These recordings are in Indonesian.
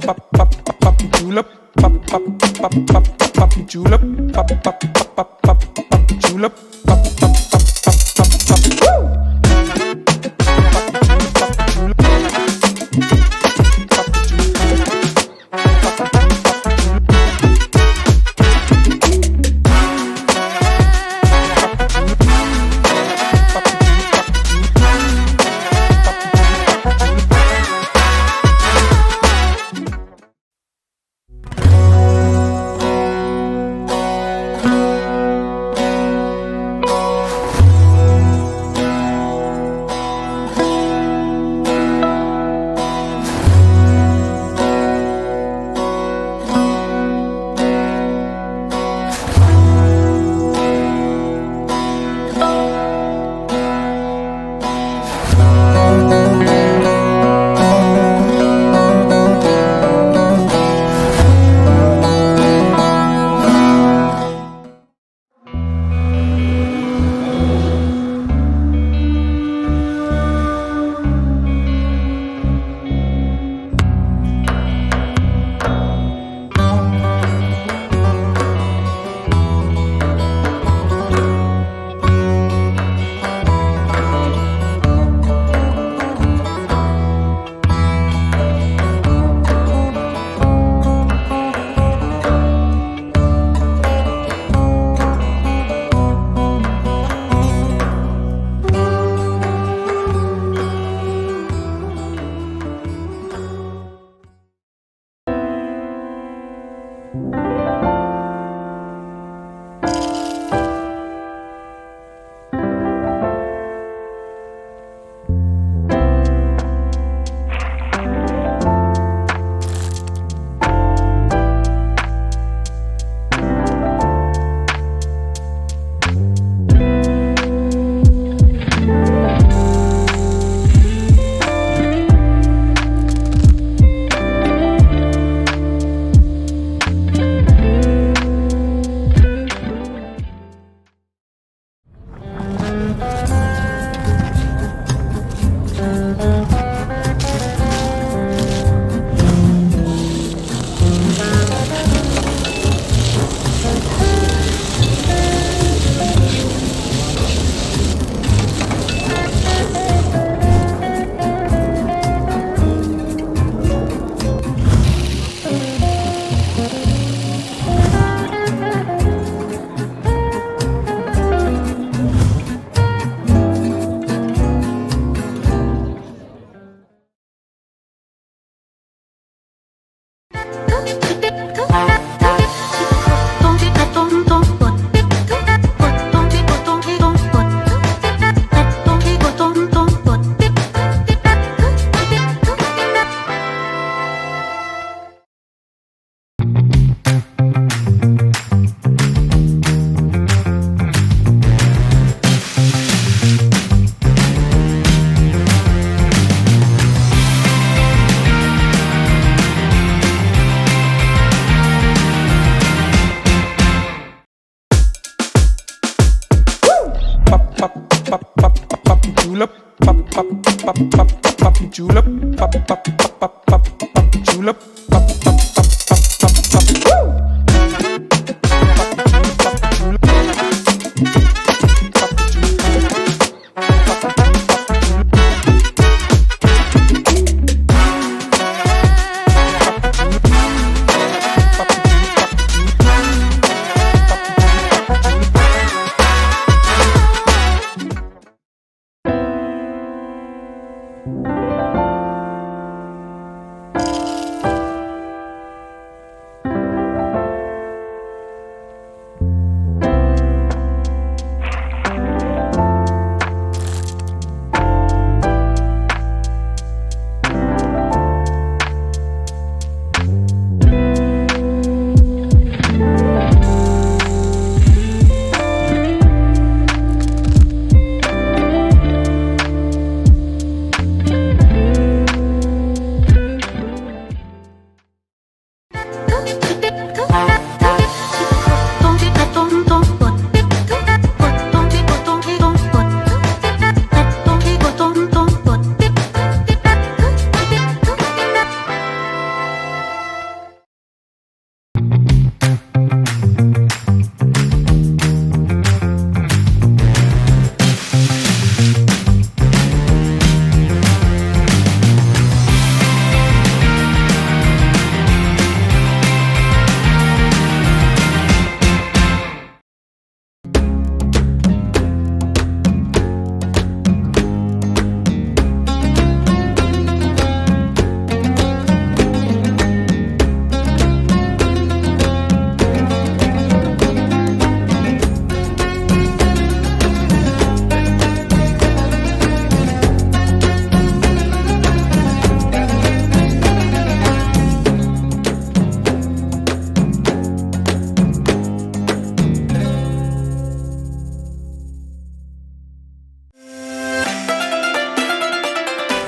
julep, julep, julep, julep, julep, julep,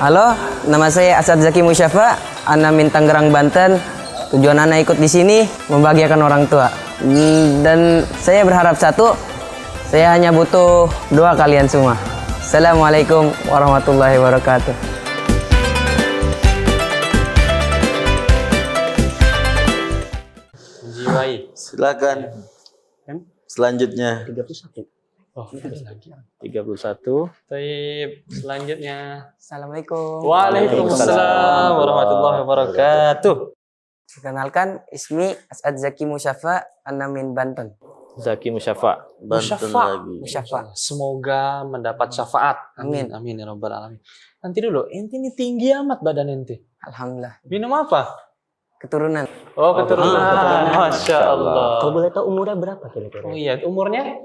Halo, nama saya Asad Zaki Musyafa, Ana min Tangerang, Banten. Tujuan Ana ikut di sini membahagiakan orang tua. Dan saya berharap satu, saya hanya butuh doa kalian semua. Assalamualaikum warahmatullahi wabarakatuh. Jiwai. Silakan. Selanjutnya. 31. Oh, lagi. 31. Baik, selanjutnya. Assalamualaikum. Waalaikumsalam warahmatullahi wabarakatuh. Perkenalkan, ismi Asad Zaki Musyafa, Ana min Banten. Zaki Musyafa. Banten Musyafa. lagi. Musyafa. Semoga mendapat syafaat. Amin. Amin ya rabbal alamin. Nanti dulu, ente ini tinggi amat badan ente. Alhamdulillah. Minum apa? Keturunan. Oh, keturunan. Masya Allah. Kalau boleh tahu umurnya berapa kira-kira? Oh iya, umurnya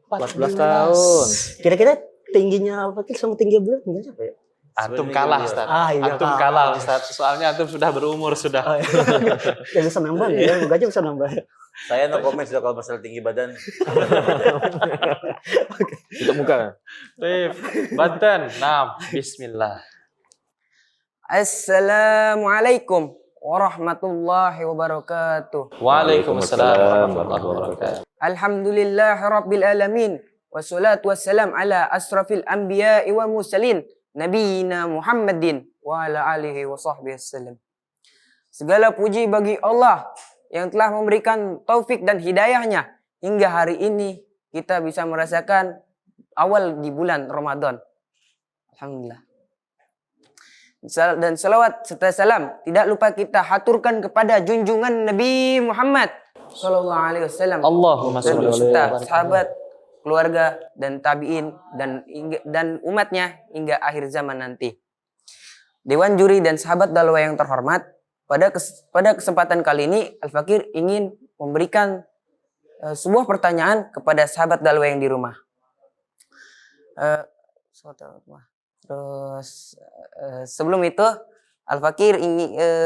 14 tahun. Kira-kira tingginya apa sama tinggi beliau tingginya apa ya? Antum kalah, Ustaz. Ah, iya, Antum kalah, Ustaz. Soalnya antum sudah berumur sudah. Oh, iya. Ya bisa nambah ya, semoga aja bisa nambah. Saya no comment sudah kalau masalah tinggi badan. Untuk muka. Baik, Banten. Bismillah. Assalamualaikum warahmatullahi wabarakatuh. Waalaikumsalam warahmatullahi wabarakatuh. Alhamdulillah rabbil alamin. Wassalatu wassalam ala asrafil anbiya'i wal mursalin. Nabiyina Muhammadin wa ala alihi wa sahbihi wasallam. Segala puji bagi Allah yang telah memberikan taufik dan hidayahnya hingga hari ini kita bisa merasakan awal di bulan Ramadan. Alhamdulillah. Dan salawat serta salam tidak lupa kita haturkan kepada junjungan Nabi Muhammad sallallahu alaihi wasallam. Allahumma sholli serta sahabat, keluarga dan tabi'in dan umatnya hingga akhir zaman nanti. Dewan juri dan sahabat dakwah yang terhormat, pada kesempatan kali ini Al-Fakir ingin memberikan sebuah pertanyaan kepada sahabat dakwah yang di rumah. Terus sebelum itu Al-Fakir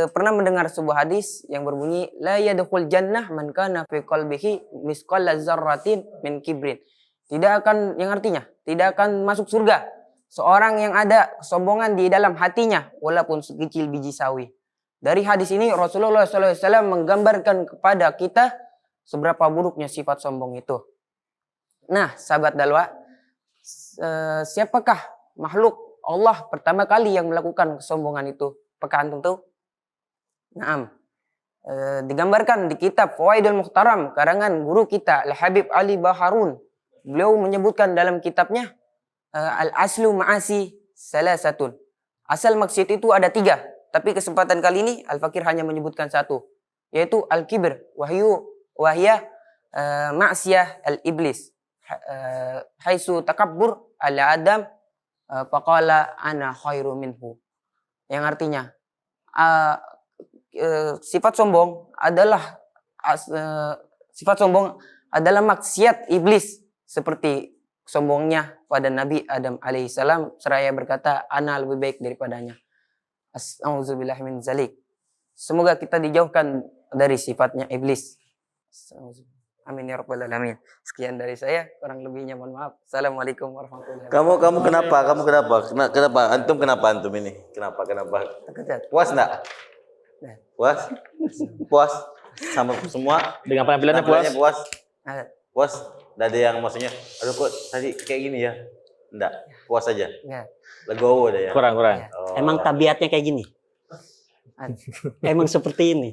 pernah mendengar sebuah hadis yang berbunyi la yadkhul jannah man kana fi qalbihi misqala dzarratin min kibrin. Tidak akan, yang artinya tidak akan masuk surga seorang yang ada kesombongan di dalam hatinya walaupun sekecil biji sawi. Dari hadis ini Rasulullah SAW menggambarkan kepada kita seberapa buruknya sifat sombong itu. Nah, sahabat dalwa, siapakah makhluk Allah pertama kali yang melakukan kesombongan itu? Apakah antum tahu? Naam. Digambarkan di kitab Fawaidul Muhtaram karangan guru kita Al-Habib Ali Baharun. Beliau menyebutkan dalam kitabnya Al-Aslu Ma'asi Salasatun. Asal maksiat itu ada 3, tapi kesempatan kali ini Al-Fakir hanya menyebutkan 1, yaitu Al-Kibr wahya ma'siyah al-iblis. Haitsu takabbur ala Adam faqala ana khairu minhu. Yang artinya sifat sombong adalah maksiat iblis seperti sombongnya pada Nabi Adam alaihissalam seraya berkata ana lebih baik daripadanya. Auzubillahi min zalik. Semoga kita dijauhkan dari sifatnya iblis. Amin ya rabbal alamin. Sekian dari saya, kurang lebihnya mohon maaf. Assalamualaikum warahmatullahi wabarakatuh. Kamu kenapa? Kenapa? Antum ini? Kenapa? Terkejut. Puas enggak? Puas? Puas sama semua? Dengan penampilannya puas? Puas? Nah, Puas? Enggak ada yang maksudnya, aduh kok tadi kayak gini ya? Enggak, puas aja. ya. Legowo deh ya. Kurang. Oh. Emang tabiatnya kayak gini? Emang seperti ini?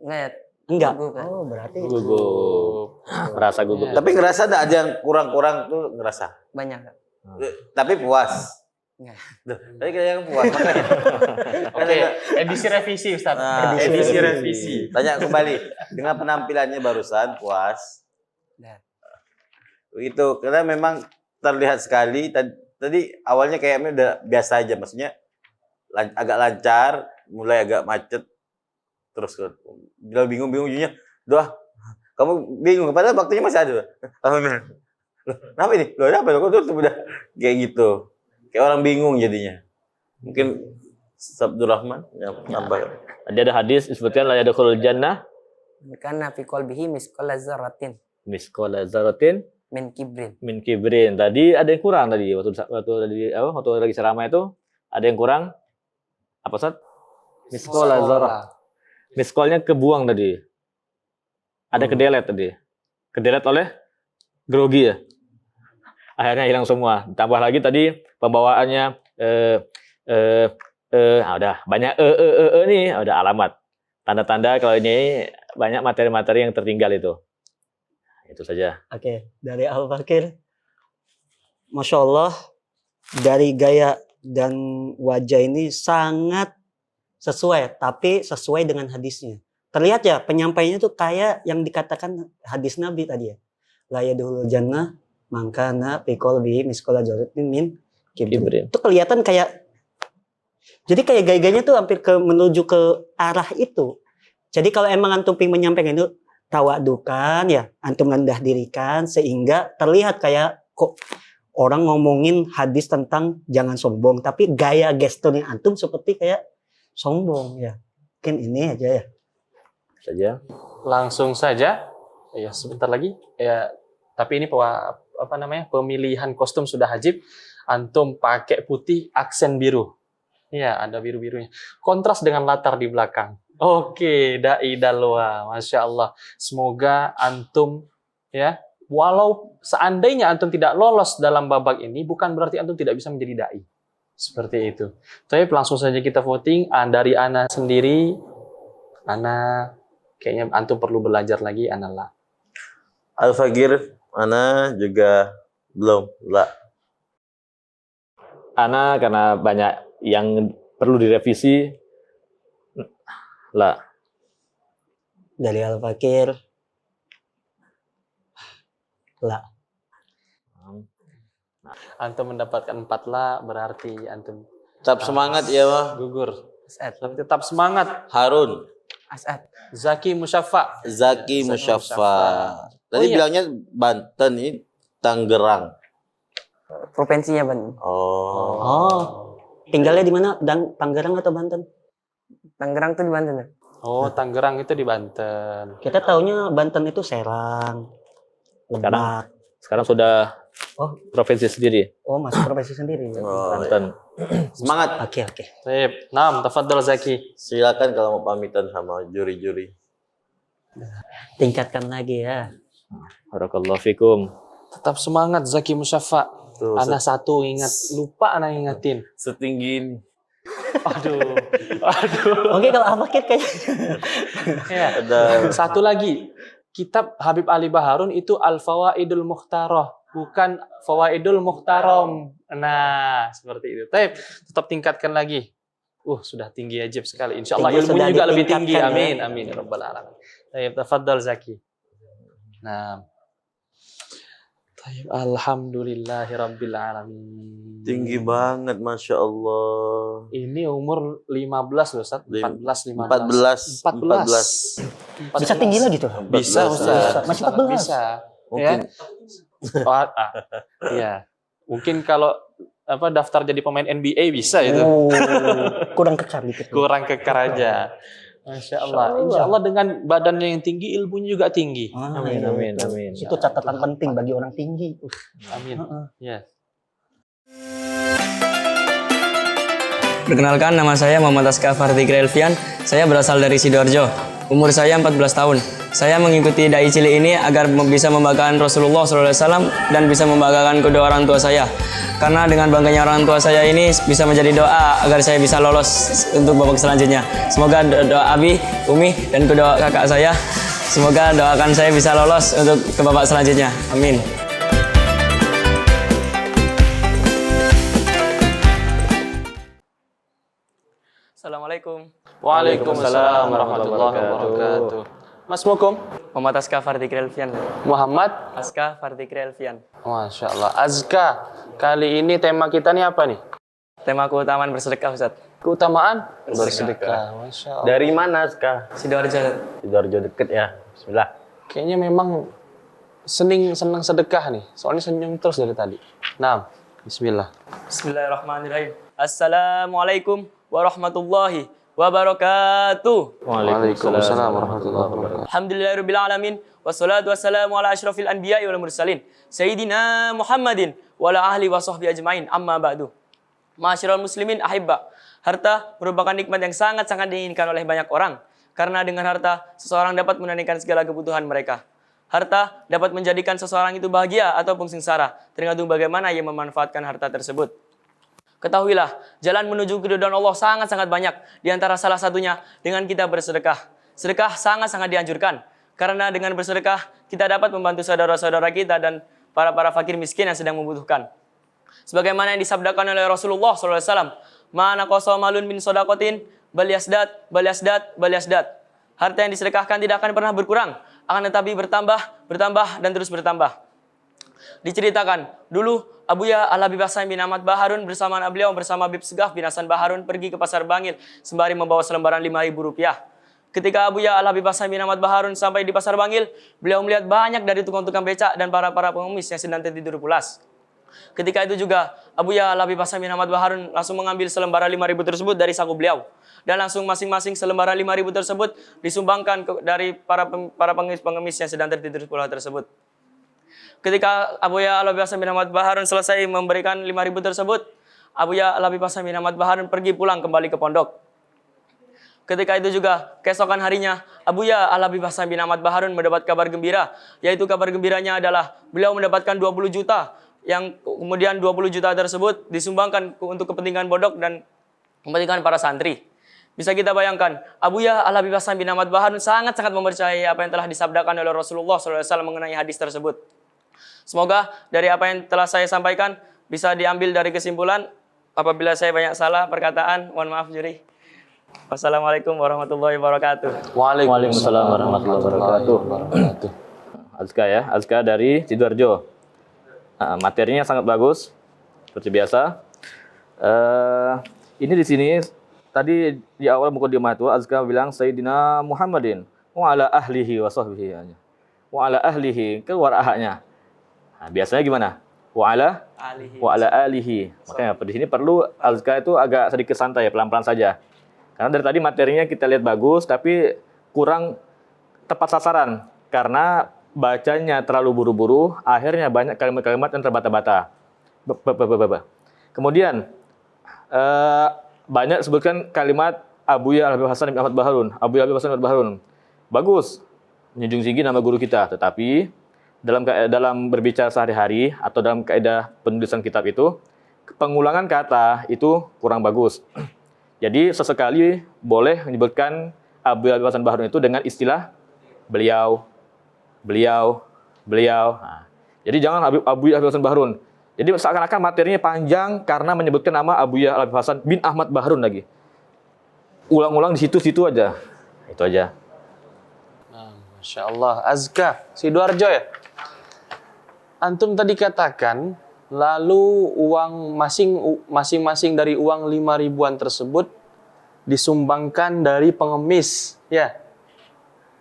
Enggak. Enggak. Oh, berarti Gugup. Merasa gugup. Tapi ngerasa ada yang kurang-kurang tuh ngerasa. Banyak. Tapi puas. Enggak. Duh, tadi kayak yang puas makanya. Oke, edisi revisi Ustaz. Nah, edisi revisi. Tanya kembali. Dengan penampilannya barusan puas. Nah. Itu karena memang terlihat sekali tadi awalnya kayaknya udah biasa aja, maksudnya agak lancar, mulai agak macet, terus bila bingung ujungnya, doa kamu bingung padahal waktunya masih ada. Kenapa ini? Loh, apa kok tuh udah kayak gitu. Kayak orang bingung jadinya. Mungkin Abdul Rahman yang nambah. Tadi ada hadis disebutkan la yadkhulul jannah Karena fi qalbihi misqala dzarratin misqala dzarratin min kibrin. min kibrin. Tadi ada yang kurang tadi waktu lagi ceramah itu Ada yang kurang? Apa, Ustaz? Miskola zarah. Miskolnya kebuang tadi. Ada kedelet tadi. Kedelet oleh grogi ya. Akhirnya hilang semua. Tambah lagi tadi pembawaannya udah banyak nih, udah alamat. Tanda-tanda kalau ini banyak materi-materi yang tertinggal itu. Itu saja. Oke, dari Al-Fakir. Masya Allah, dari gaya dan wajah ini sangat sesuai, tapi sesuai dengan hadisnya. Terlihat ya, penyampaiannya tuh kayak yang dikatakan hadis Nabi tadi ya. La yadkhulul jannah man kana fi qalbihi misqala dzarratin min kibrin. Itu kelihatan kayak, jadi kayak gaya-gayanya tuh hampir menuju ke arah itu. Jadi kalau emang antum pengen menyampaikan itu, tawadukan ya, antum rendah dirikan sehingga terlihat kayak kok orang ngomongin hadis tentang jangan sombong, tapi gaya gesturnya antum seperti kayak sombong ya. Mungkin ini aja ya. Saja. Langsung saja. Ya, sebentar lagi. Ya, tapi ini pemilihan kostum sudah wajib. Antum pakai putih, aksen biru. Ya, ada biru-birunya. Kontras dengan latar di belakang. Oke, dai dalwa. Masya Allah. Semoga antum ya, walau seandainya antum tidak lolos dalam babak ini, bukan berarti antum tidak bisa menjadi dai. Seperti itu. Tapi langsung saja kita voting. Dari Ana sendiri, Ana kayaknya antum perlu belajar lagi, Ana lah. Al-Fakir, Ana juga belum. La. Ana karena banyak yang perlu direvisi. La. Dari Al-Fakir. La. Antum mendapatkan 4 lah, berarti antum Tetap semangat ya, mah. gugur. As'ad. Tapi tetap semangat. Harun, As'ad. Zaki Musyafa. Zaki Musyafa. Tadi iya. bilangnya Banten, ini Tangerang. Provinsinya Banten. Oh. Oh, tinggalnya di mana? Tangerang atau Banten? Tangerang tuh di Banten ya? Oh, Tangerang itu di Banten. Kita taunya Banten itu Serang, Lebak. Sekarang sudah Oh. provinsi sendiri. Oh, masuk provinsi sendiri. Oh, Banten. Semangat. Oke. Sip. Tafadhal Zaki. Silakan kalau mau pamitan sama juri-juri. Tingkatkan lagi ya. Barakallahu fikum. Tetap semangat Zaki Musyafa. Tuh, Ana satu ingat, lupa Ana ingatin. setinggi ini. Aduh. Oke, kalau Al-Fakir kayaknya. Ya. Ada Satu lagi. Kitab Habib Ali Baharun itu Al-Fawaidul Mukhtarah, bukan Fawaidul Mukhtaram. Nah, seperti itu. Tapi tetap tingkatkan lagi. Sudah tinggi ajib sekali. Insyaallah Tinggi ilmunya sudah juga lebih tinggi. ditingkatkan, ya. Amin. Amin ya rabbal alamin. Tayyib, tafadhal Zaki. Nah. Tayyib, alhamdulillahirabbil alamin. tinggi banget, Masya Allah. Ini umur 15 loh, Ustaz. 14, 14. Bisa tinggi lagi tuh. Bisa, 14. Ustaz. Masih 14. Bisa. Mungkin Iya. Mungkin kalau daftar jadi pemain NBA bisa itu. Oh, kurang kekar dikit. Kurang kekar aja. Masya Allah. Insya Allah dengan badannya yang tinggi, ilmunya juga tinggi. Amin, amin, amin. Itu catatan penting bagi orang tinggi. Amin. Ya. Perkenalkan, nama saya Muhammad Aska Fartikri Elvian. Saya berasal dari Sidoarjo. Umur saya 14 tahun. Saya mengikuti dai cilik ini agar bisa membanggakan Rasulullah SAW dan bisa membanggakan kedua orang tua saya. Karena dengan bangganya orang tua saya ini bisa menjadi doa agar saya bisa lolos untuk babak selanjutnya. Semoga doa Abi, Umi, dan kedua kakak saya, semoga doakan saya bisa lolos untuk ke babak selanjutnya. Amin. Assalamualaikum. Waalaikumsalam warahmatullahi wabarakatuh. Mas Mukum, Muhammad Aska Fartikri Elvian. Muhammad. Aska Fartikri Elvian. Masya Allah. Azka. Kali ini tema kita nih apa nih? Tema keutamaan bersedekah, Ustaz. Keutamaan bersedekah. Masya Allah. dari mana, Ska? Sidoarjo. Sidoarjo deket ya. Bismillah. Kayaknya memang seneng sedekah nih. Soalnya senyum terus dari tadi. Nah, bismillah. Bismillahirrahmanirrahim. Assalamualaikum warahmatullahi wabarakatuh. Waalaikumsalam warahmatullahi wabarakatuh. Alhamdulillahirabbil alamin wassalatu wassalamu ala asyrafil anbiya'i wal mursalin sayyidina Muhammadin wa ala ahli wa sahbihi ajmain amma ba'du. Ma'asyiral muslimin ahibba, harta merupakan nikmat yang sangat-sangat diinginkan oleh banyak orang. Karena dengan harta, seseorang dapat menunaikan segala kebutuhan mereka. Harta dapat menjadikan seseorang itu bahagia ataupun sengsara, tergantung bagaimana ia memanfaatkan harta tersebut. Ketahuilah, jalan menuju keridhaan Allah sangat-sangat banyak. Di antara salah satunya dengan kita bersedekah. Sedekah sangat-sangat dianjurkan. Karena dengan bersedekah, kita dapat membantu saudara-saudara kita dan para fakir miskin yang sedang membutuhkan. Sebagaimana yang disabdakan oleh Rasulullah SAW, "Mana qasa malun min sodakotin, bal yasdat, bal yasdat, bal yasdat." Harta yang disedekahkan tidak akan pernah berkurang, akan tetapi bertambah, bertambah, dan terus bertambah. Diceritakan, dulu Abuya Al-Habib Hasan bin Ahmad Baharun bersama beliau bersama Habib Segaf bin Hasan Baharun pergi ke Pasar Bangil sembari membawa selembaran Rp5.000. Ketika Abuya Al-Habib Hasan bin Ahmad Baharun sampai di Pasar Bangil, beliau melihat banyak dari tukang-tukang becak dan para pengemis yang sedang tidur pulas. Ketika itu juga Abuya Al-Habib Hasan bin Ahmad Baharun langsung mengambil selembaran Rp5.000 tersebut dari saku beliau. Dan langsung masing-masing selembaran Rp5.000 tersebut disumbangkan dari para pengemis yang sedang tertidur pulas tersebut. Ketika Abuya Al-Habib Hasan bin Ahmad Baharun selesai memberikan Rp5.000 tersebut, Abuya Al-Habib Hasan bin Ahmad Baharun pergi pulang kembali ke pondok. Ketika itu juga, keesokan harinya, Abuya Al-Habib Hasan bin Ahmad Baharun mendapat kabar gembira, yaitu kabar gembiranya adalah beliau mendapatkan 20 juta, yang kemudian 20 juta tersebut disumbangkan untuk kepentingan pondok dan kepentingan para santri. Bisa kita bayangkan, Abuya Al-Habib Hasan bin Ahmad Baharun sangat-sangat mempercayai apa yang telah disabdakan oleh Rasulullah SAW mengenai hadis tersebut. Semoga dari apa yang telah saya sampaikan bisa diambil dari kesimpulan. Apabila saya banyak salah perkataan, mohon maaf juri. Wassalamualaikum warahmatullahi wabarakatuh. Waalaikumsalam warahmatullahi wabarakatuh. Azka ya, Azka dari Sidoarjo. Materinya sangat bagus, seperti biasa. Ini di sini tadi di awal mukadimah itu Azka bilang Sayyidina Muhammadin wa ala ahlihi wa sahbihi. Wa ala ahlihi, keluar ahaknya. Nah, biasanya gimana? Wa ala alihi. Makanya di sini perlu Azka itu agak sedikit santai, pelan-pelan saja. Karena dari tadi materinya kita lihat bagus, tapi kurang tepat sasaran. Karena bacanya terlalu buru-buru, akhirnya banyak kalimat-kalimat yang terbata-bata. Kemudian, banyak sebutkan kalimat Abuya Al-Habib Hasan bin Ahmad Baharun. Abuya Al-Habib Hasan bin Ahmad Baharun. Bagus, menjunjung tinggi nama guru kita. Tetapi, dalam berbicara sehari-hari, atau dalam kaidah penulisan kitab itu, pengulangan kata itu kurang bagus. Jadi sesekali boleh menyebutkan Abuya Al-Habib Hasan Baharun itu dengan istilah beliau. Nah, jadi jangan Abuya Al-Habib Hasan Baharun. Jadi seakan-akan materinya panjang karena menyebutkan nama Abuya Al-Habib Hasan bin Ahmad Baharun lagi. Ulang-ulang di situ-situ aja. Itu aja. Masya Allah. Azka, Sidoarjo ya? Antum tadi katakan, lalu uang masing-masing dari uang 5.000-an tersebut disumbangkan dari pengemis. Ya,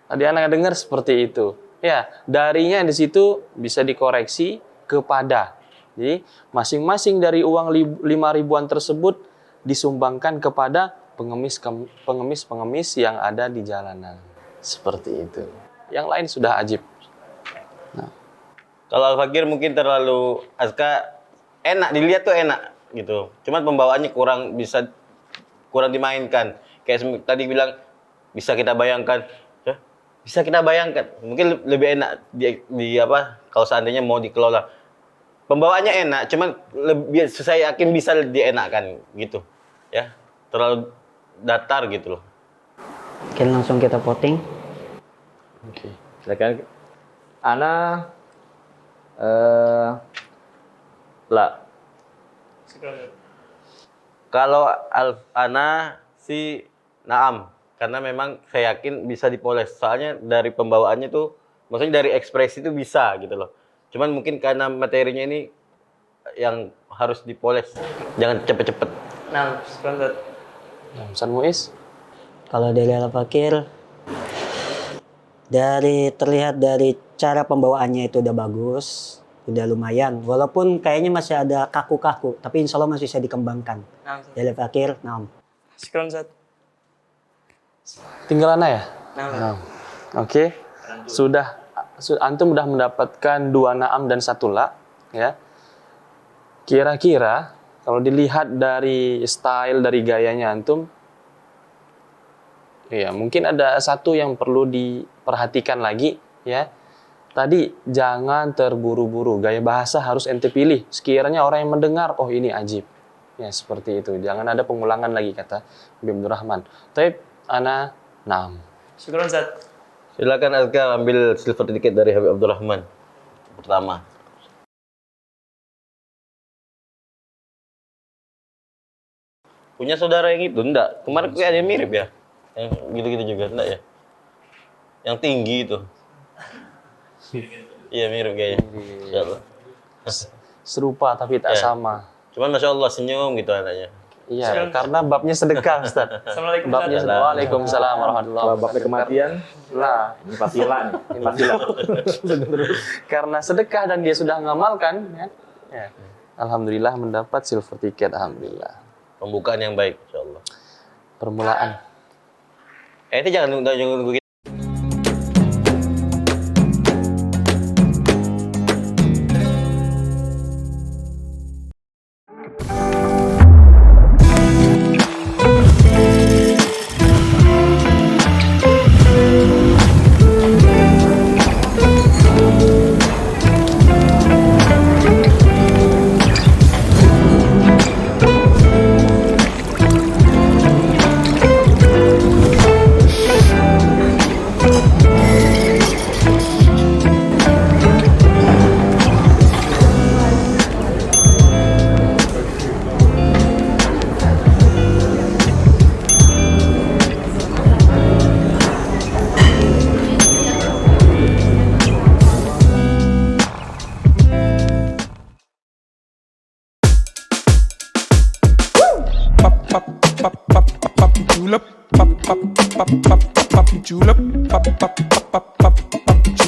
tadi anak dengar seperti itu. Ya, darinya di situ bisa dikoreksi kepada. Jadi, masing-masing dari uang 5.000-an tersebut disumbangkan kepada pengemis yang ada di jalanan. Seperti itu. Yang lain sudah ajib. Nah. Kalau Al-Fakir mungkin terlalu Azka enak dilihat tuh enak gitu. Cuman pembawaannya kurang dimainkan. Kayak tadi bilang bisa kita bayangkan. Bisa kita bayangkan. Mungkin lebih enak di apa kalau seandainya mau dikelola. Pembawaannya enak, cuman saya yakin bisa dienakkan gitu. Ya. Terlalu datar gitu loh. Oke, langsung kita voting. Oke. Silakan. Ana Kalau Ana si Naam, karena memang saya yakin bisa dipoles. Soalnya dari pembawaannya tuh, maksudnya dari ekspresi itu bisa gitu loh. Cuman mungkin karena materinya ini yang harus dipoles. Jangan cepet-cepet. Nah, sebentar. Ustaz Muiz? Kalau dari Al-Fakir, terlihat dari cara pembawaannya itu udah bagus, udah lumayan. Walaupun kayaknya masih ada kaku-kaku, tapi insya Allah masih bisa dikembangkan. Dari Al-Fakir, naam. Sekarang Ustaz. Tinggal Ana ya? Nah. Oke. Antum sudah mendapatkan 2 naam dan 1 la, ya. Kira-kira Kalau dilihat dari style, dari gayanya antum, ya mungkin ada satu yang perlu diperhatikan lagi ya. Tadi jangan terburu-buru, gaya bahasa harus ente pilih. Sekiranya orang yang mendengar, oh ini ajib. Ya seperti itu, jangan ada pengulangan lagi kata Habib Rahman. Taib, ana, naam. Syukron Ustaz. Silakan Azkar ambil silver ticket dari Habib Abdurrahman. Pertama. Punya saudara yang itu? Enggak. Kemarin kayak ada yang mirip ya. Yang gitu-gitu juga, enggak ya? Yang tinggi itu. Iya mirip kayaknya. Insyaallah. Serupa tapi tak Ya. sama. Cuman Masya Allah senyum gitu anaknya. Iya, karena babnya sedekah, Ustaz. Assalamualaikum Babnya Ustaz. sedekah. Waalaikumsalam warahmatullahi Babnya wabarakatuh. kematian, Lah, ini fatila nih. Fatila. karena sedekah dan dia sudah ngamalkan, ya. Ya. Alhamdulillah mendapat silver ticket, alhamdulillah. Pembukaan yang baik Insya Allah. Permulaan. Itu jangan nunggu kita. julep pop pop pop pop pop julep pop pop pop pop pop julep pop pop pop pop pop pop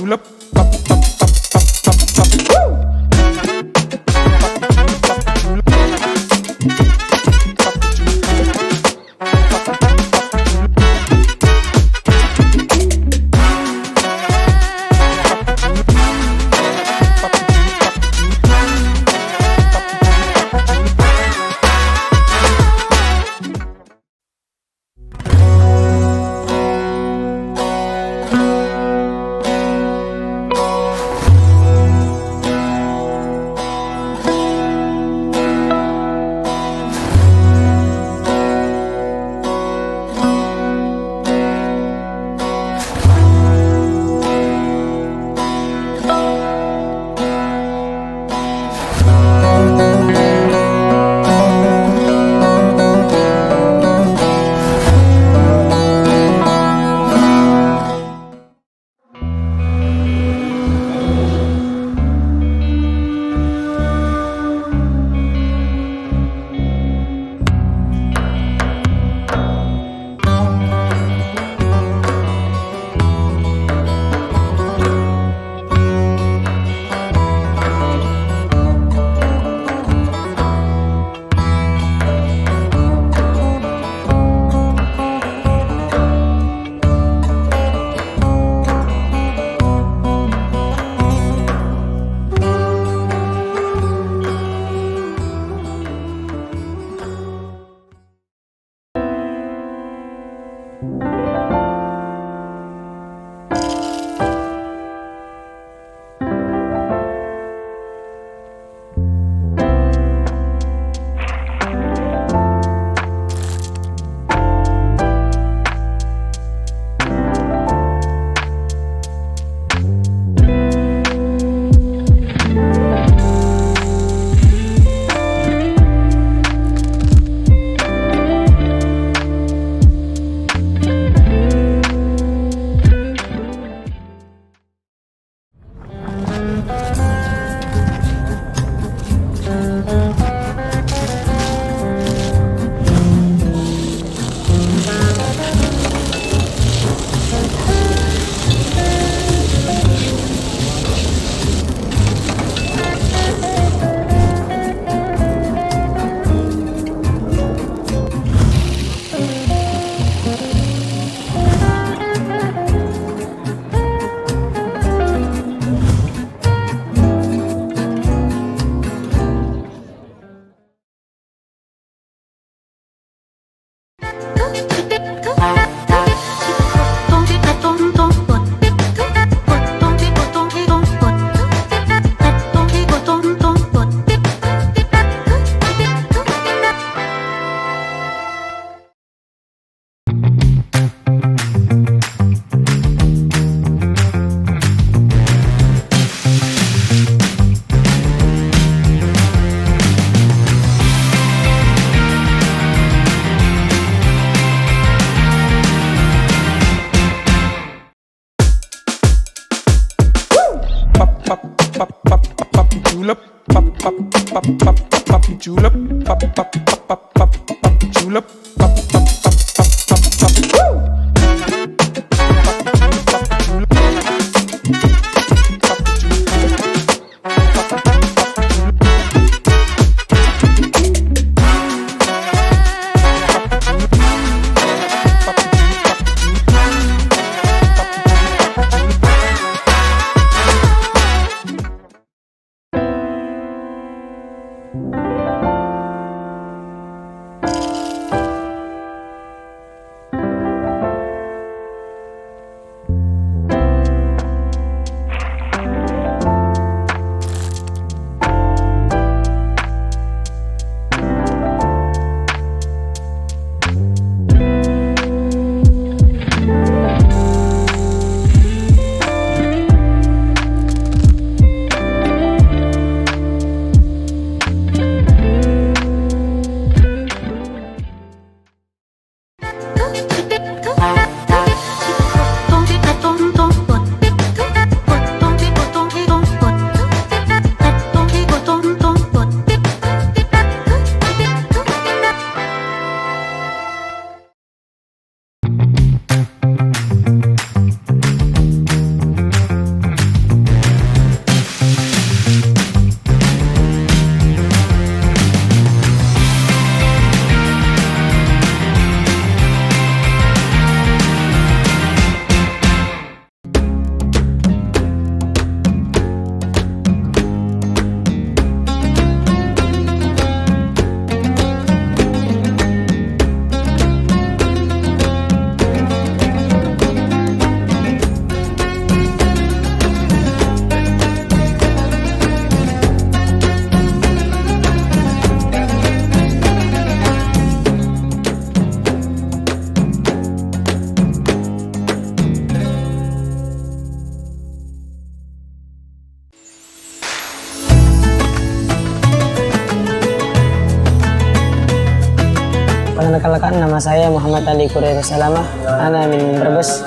Perkenalkan, nama saya Muhammad Ali Quraisy Salamah. Ana min Brebes.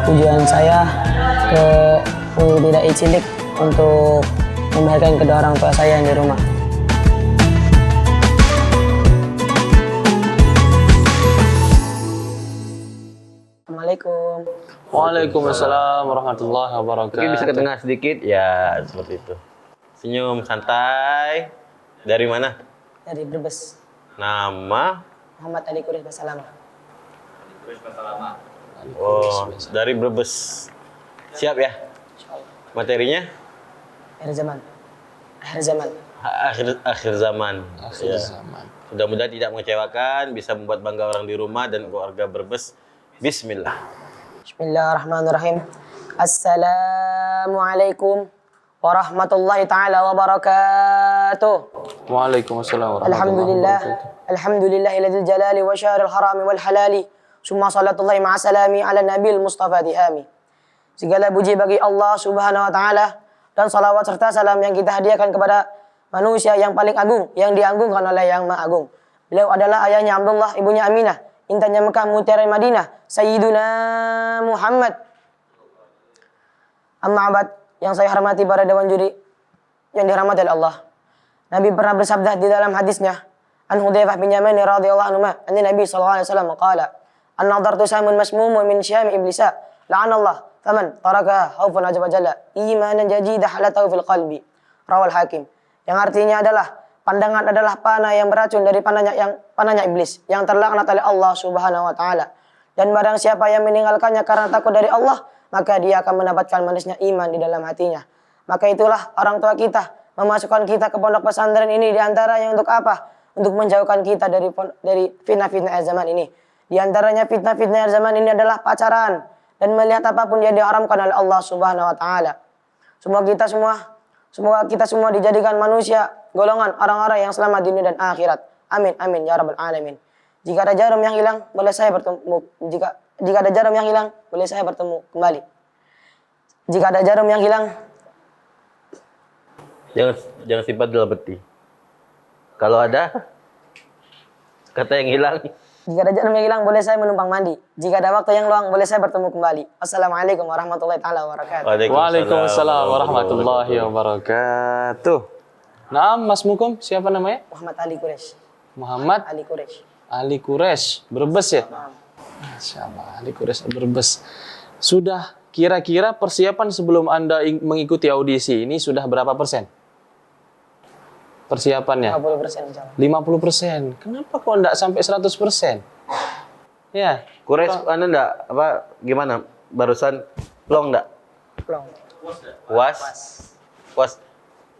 Tujuan saya ke Dai Cilik untuk membahagiakan kedua orang tua saya yang di rumah. Assalamualaikum. Waalaikumsalam warahmatullahi wabarakatuh. Mungkin bisa ke tengah sedikit, ya seperti itu. Senyum santai. Dari mana? Dari Brebes. Nama? Muhammad Ali Quraisy Salamah. Oh, dari Brebes. Siap ya? Materinya? Akhir zaman. Akhir zaman. Akhir zaman. Akhir Ya. zaman. Mudah-mudahan tidak mengecewakan, bisa membuat bangga orang di rumah dan keluarga Brebes. Bismillah. Bismillahirrahmanirrahim. Assalamualaikum warahmatullahi taala wabarakatuh. Waalaikumsalam warahmatullahi Alhamdulillah. wabarakatuh. Alhamdulillahilladzil jalali wa syahril harami wal halali. Summa salatullahi ma'a salami ala nabil mustafa dihami. Segala puji bagi Allah Subhanahu wa taala dan salawat serta salam yang kita hadiahkan kepada manusia yang paling agung, yang diagungkan oleh Yang Maha Agung. Beliau adalah ayahnya Abdullah, ibunya Aminah, intannya Mekah, mutiara Madinah, Sayyiduna Muhammad. Amma abad, yang saya hormati para dewan juri yang dirahmati oleh Allah. Nabi pernah bersabda di dalam hadisnya, An Hudzaifah bin Yaman radhiyallahu anhu, anna Nabi sallallahu alaihi wasallam qala, "An-nadartu samun masmumun min syam iblisa, la'anallah faman taraka khaufan azza wa jalla, imanan jadidah halatahu fil qalbi." Rawal Hakim. Yang artinya adalah pandangan adalah panah yang beracun dari panahnya iblis yang terlaknat oleh Allah Subhanahu wa taala. Dan barang siapa yang meninggalkannya karena takut dari Allah, maka dia akan mendapatkan manisnya iman di dalam hatinya. Maka itulah orang tua kita memasukkan kita ke pondok pesantren ini di antaranya untuk apa? Untuk menjauhkan kita dari fitnah-fitnah zaman ini. Di antaranya fitnah-fitnah zaman ini adalah pacaran dan melihat apapun yang diharamkan oleh Allah Subhanahu wa taala. Semoga kita semua dijadikan manusia golongan orang-orang yang selamat di dunia dan akhirat. Amin amin ya rabbal alamin. Jika ada jarum yang hilang, boleh saya bertemu. Jika ada jarum yang hilang, boleh saya bertemu kembali. Jika ada jarum yang hilang, Jangan simpan dalam peti. Kalau ada kata yang hilang, jika ada jarum yang hilang, boleh saya menumpang mandi. Jika ada waktu yang luang, boleh saya bertemu kembali. Assalamualaikum warahmatullahi taala wabarakatuh. Waalaikumsalam warahmatullahi wabarakatuh. Nah, Mas Mukum, siapa namanya? Muhammad Ali Quraisy. Muhammad Ali Quraisy. Ali Quraisy, Brebes ya? Masya Allah, Ali Quraisy Brebes. Sudah kira-kira persiapan sebelum Anda mengikuti audisi ini sudah berapa persen? Persiapannya? 50% insya Allah. 50%. Kenapa kok enggak sampai 100%? Ya, Quraisy Anda enggak gimana? Barusan plong enggak? Plong. Puas.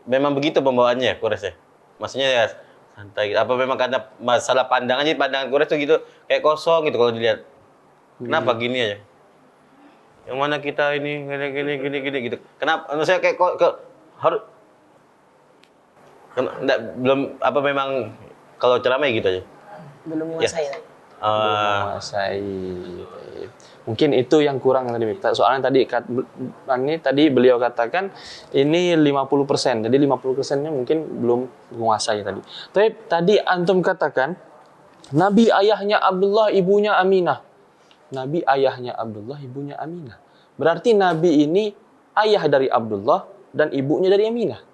Memang begitu pembawaannya Quraisy ya? Maksudnya ya santai. Apa memang karena masalah pandangan, jadi pandangan Quraisy tuh gitu kayak kosong gitu kalau dilihat. Kenapa gini aja? Yang mana kita ini gini gitu. Kenapa? Maksudnya kayak harus belum apa memang kalau ceramah gitu aja. Belum menguasai. Ya. belum menguasai. Mungkin itu yang kurang tadi. Soalnya tadi beliau katakan ini 50%. Jadi 50%-nya mungkin belum menguasai tadi. Tapi tadi antum katakan Nabi ayahnya Abdullah, ibunya Aminah. Nabi ayahnya Abdullah, ibunya Aminah. Berarti Nabi ini ayah dari Abdullah dan ibunya dari Aminah.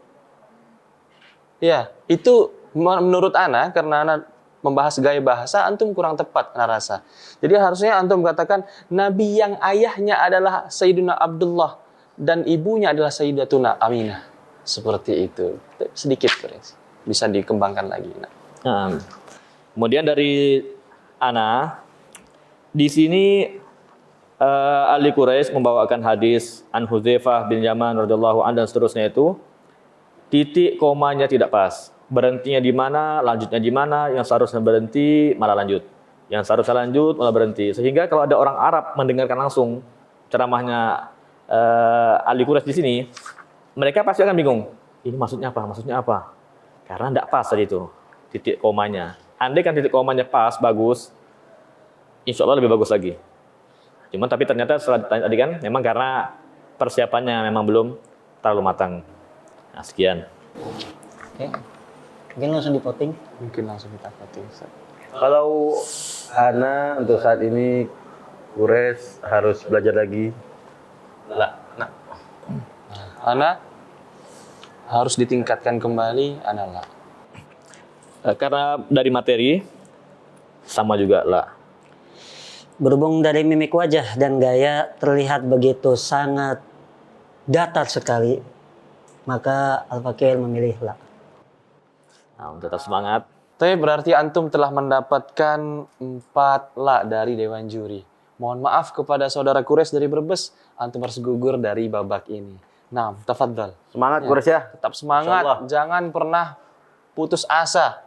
Ya, itu menurut Ana, karena Ana membahas gaya bahasa, antum kurang tepat ana rasa. Jadi harusnya antum katakan nabi yang ayahnya adalah Sayyidina Abdullah dan ibunya adalah Sayyidatuna Aminah. Seperti itu. Sedikit koreksi. Bisa dikembangkan lagi. Nah, kemudian dari Ana, di sini ahli Quraisy membawakan hadis an Hudzaifah bin Yaman radhiyallahu anhu dan seterusnya itu titik komanya tidak pas. Berhentinya di mana, lanjutnya di mana, yang seharusnya berhenti malah lanjut. Yang seharusnya lanjut malah berhenti. Sehingga kalau ada orang Arab mendengarkan langsung ceramahnya ahli Quraisy di sini, mereka pasti akan bingung. Ini maksudnya apa? Maksudnya apa? Karena tidak pas tadi itu titik komanya. Andai kan titik komanya pas, bagus, insya Allah lebih bagus lagi. Cuman tapi ternyata setelah tadi kan memang karena persiapannya memang belum terlalu matang. Nah, sekian. Oke. Mungkin langsung di-voting. Mungkin langsung kita voting. Kalau Ana untuk saat ini Quraisy harus belajar lagi. Ana harus ditingkatkan kembali, Ana lah. Karena dari materi sama juga lah. Berhubung dari mimik wajah dan gaya terlihat begitu sangat datar sekali, maka Al-Fakir memilih la. Nah, tetap semangat. Tapi berarti antum telah mendapatkan 4 la dari Dewan Juri. Mohon maaf kepada saudara Quraisy dari Brebes, antum harus gugur dari babak ini. Nah, tafadhal. Semangat Quraisy ya. Tetap semangat, Insyaallah. jangan pernah putus asa.